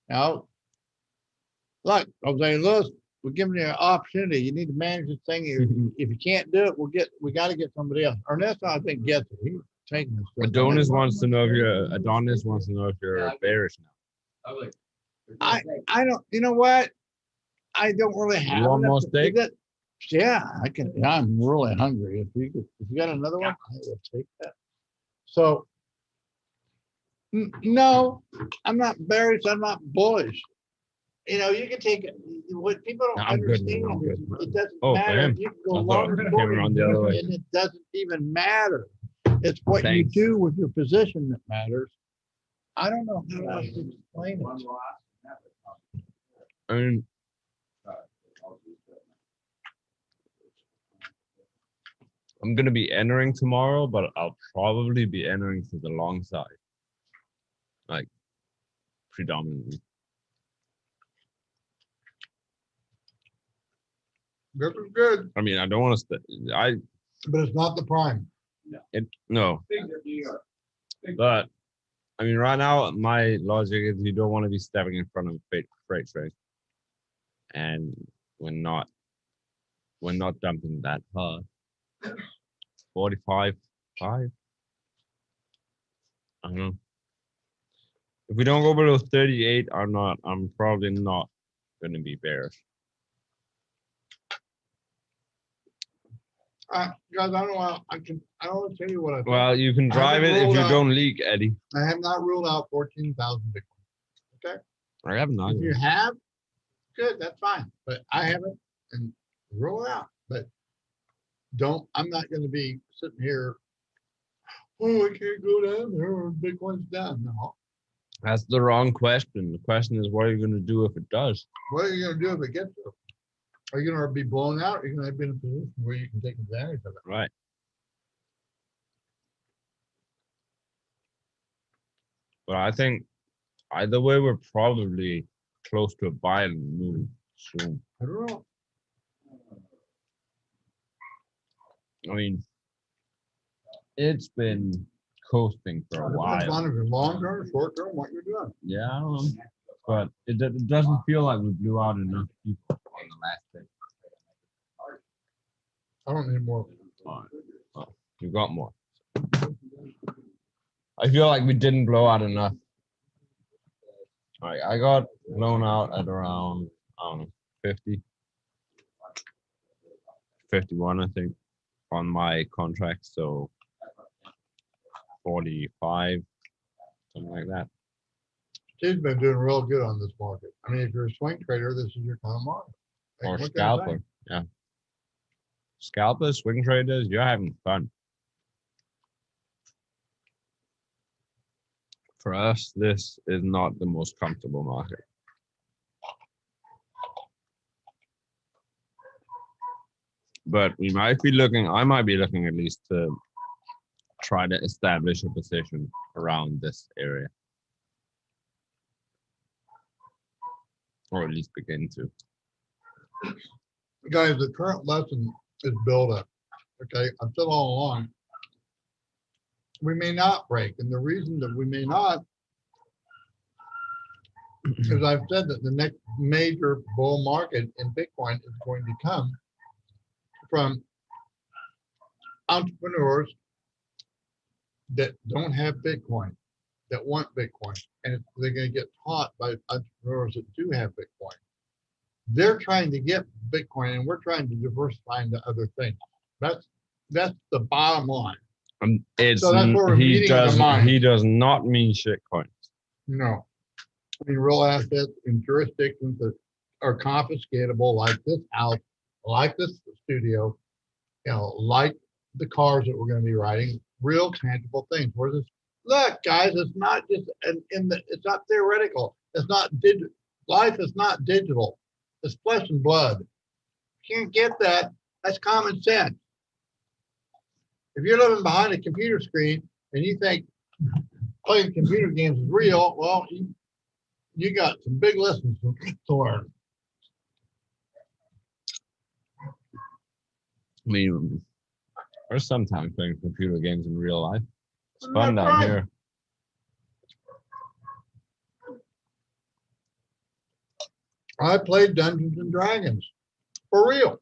now. Look, I'm saying, Lewis, we're giving you an opportunity. You need to manage this thing. If you can't do it, we got to get somebody else. Ernesto, I think, gets it. He's taking this. Adonis wants to know if you're bearish now. I don't. You know what? I don't really have. You want enough more to- steak? Yeah, I can. I'm really hungry. If you got another one, I will take that. So, no, I'm not bearish. I'm not bullish. You can take it. What people don't No, I'm good, man, understand I'm is good. it doesn't Oh, matter. man. If you can go I thought long it or came short, around the other way. and it doesn't even matter. It's what Thanks. you do with your position that matters. I don't know how else to explain it. I mean, I'm gonna be entering tomorrow, but I'll probably be entering to the long side, like predominantly. This is good, I mean, I don't want to. but it's not the prime. No, but I mean, right now my logic is you don't want to be stepping in front of a freight train, and we're not dumping that hard. 45.5. I don't know. If we don't go below 38, I'm probably not going to be bearish. Guys, I don't know. I don't want to tell you what I think. Well, you can I drive haven't it if rolled you out. don't leak, Eddie. I have not ruled out 14,000 Bitcoin. I have not. If you have, good, that's fine. But I haven't, and roll it out. But I'm not going to be sitting here. Oh, I can't go down there. Or Bitcoin's down. No. That's the wrong question. The question is, what are you going to do if it does? What are you going to do if it gets there? Are you going to be blown out? Or are you going to be in a position where you can take advantage of it? Right. But I think either way, we're probably close to a buy move soon. I don't know. I mean, it's been coasting for a Depends while. on if you're long term, short term, what you're doing. Yeah, I don't know. But it doesn't feel like we blew out enough people on the last day. I don't need more. All right. Well, you got more. I feel like we didn't blow out enough. All right, I got blown out at around, I don't know, 50. 51, I think, on my contract. So 45, something like that. Steve's been doing real good on this market. I mean, if you're a swing trader, this is your kind of market. Hey, Or what can I say? scalper. Yeah. Scalpers, swing traders, you're having fun. For us, this is not the most comfortable market. But we might be looking, I might be looking at least to try to establish a position around this area. Or at least begin to. Guys, the current lesson is build up. Okay, I've said all along, we may not break. And the reason that we may not is I've said that the next major bull market in Bitcoin is going to come from entrepreneurs that don't have Bitcoin, that want Bitcoin, and they're going to get taught by entrepreneurs that do have Bitcoin. They're trying to get Bitcoin, and we're trying to diversify into other things. That's the bottom line. It's So that's where we're meeting in the mind. he does not mean shitcoins. No, I mean real assets in jurisdictions that are confiscatable, like this house, like this studio, like the cars that we're going to be riding, real tangible things. Where this, look, guys, it's not just it's not theoretical. It's not digital. Life is not digital. It's flesh and blood. You can't get that. That's common sense. If you're living behind a computer screen and you think playing computer games is real, well, you got some big lessons to learn. I mean, or sometimes playing computer games in real life. It's fun down here. I played Dungeons and Dragons for real.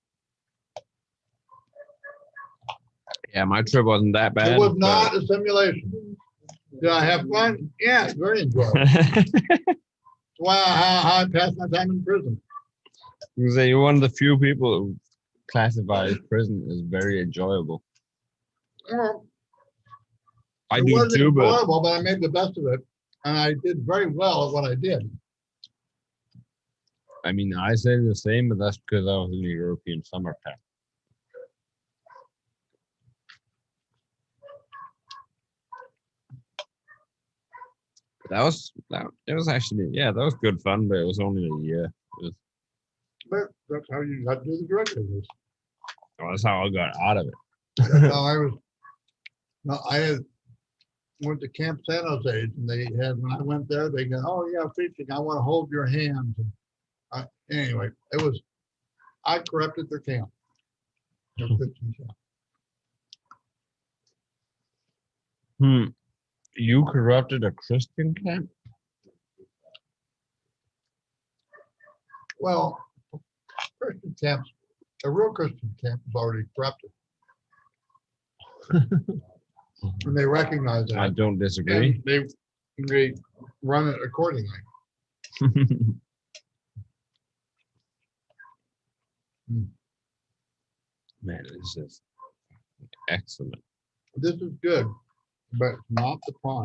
Yeah, my trip wasn't that bad. It was not a simulation. Did I have fun? Yeah, it's very enjoyable. That's why I passed my time in prison. You say you're one of the few people who classify as prison as very enjoyable. Well, I it do wasn't too, but enjoyable, but I made the best of it, and I did very well at what I did. I mean, I say the same, but that's because I was in the European summer camp. It was actually, yeah, that was good fun, but it was only a year. But that's how you got to do the drug business. That's how I got out of it. I went to Camp San Jose, and they had, when I went there, they go, oh yeah, preaching, I want to hold your hands. And anyway, I corrupted their camp. Their Christian camp. You corrupted a Christian camp? Well, Christian camps, a real Christian camp is already corrupted. And they recognize that. I don't disagree. And they run it accordingly. Man, this is excellent. This is good, but it's not the prime.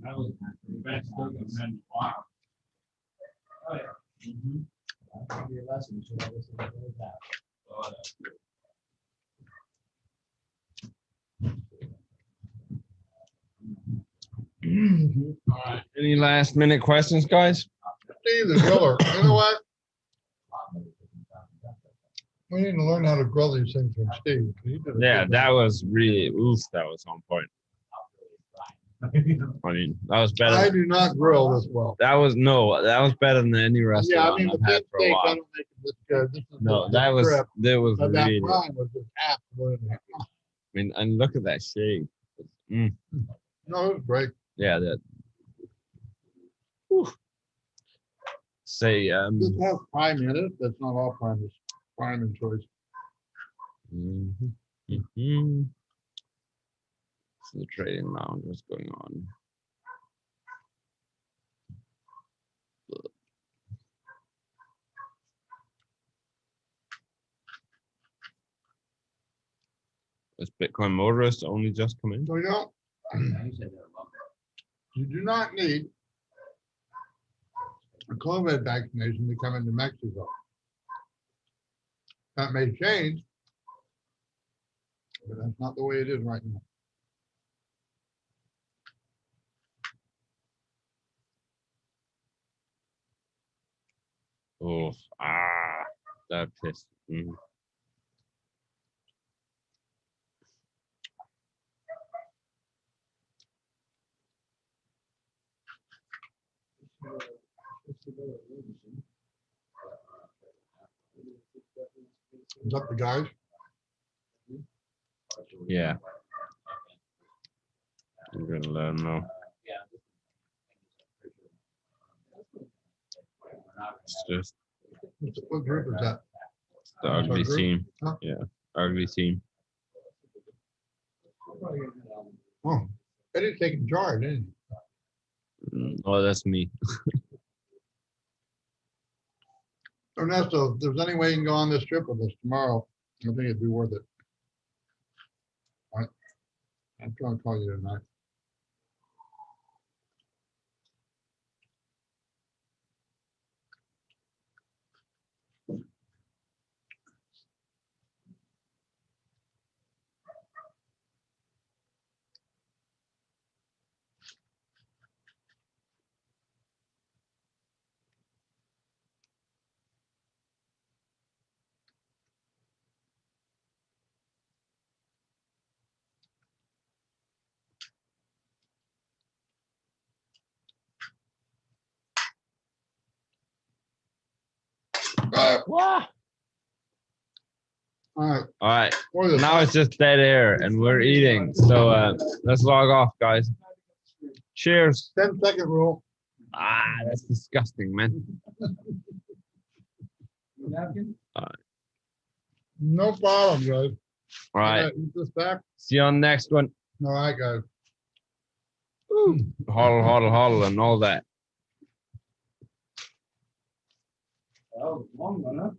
That was the best thing I've had in a while. Oh, yeah. Mm-hmm. Your lesson, so that was really bad. Oh, All right. Any last minute questions, guys? Steve the griller. You know what? We need to learn how to grill these things from Steve. Yeah, that was really, that was on point. I mean, that was better. I do not grill this well. That was better than any restaurant Yeah, I mean, the I've had big for a steak, I while. don't make it this good. This is No, the that was strip, but that really. prime was just absolutely. I mean, and look at that shade. No, it was great. Yeah, that. Whew. Say This has prime in it. That's not all prime. It's prime and choice. So the trading lounge, what's going on? Has Bitcoin motorist only just come in? So you do not need a COVID vaccination to come into Mexico. That may change, but that's not the way it is right now. Oh, that pissed. Is that the guys? Yeah. I'm gonna let them know. It's just What group is that? the ugly group? team. Huh? Yeah, ugly team. Oh, Eddie's taking charge, isn't he? Oh, that's me. Ernesto, if there's any way you can go on this trip with us tomorrow, I think it'd be worth it. I'm trying to call you tonight. Wow. All right. All right. What is it? Now it's just dead air and we're eating. So let's log off, guys. Cheers. 10-second rule. Ah, that's disgusting, man. Napkin? No problem, guys. All I right. gotta eat this back. See you on the next one. All right, guys. Huddle, huddle, huddle, and all that. Oh, long one, huh?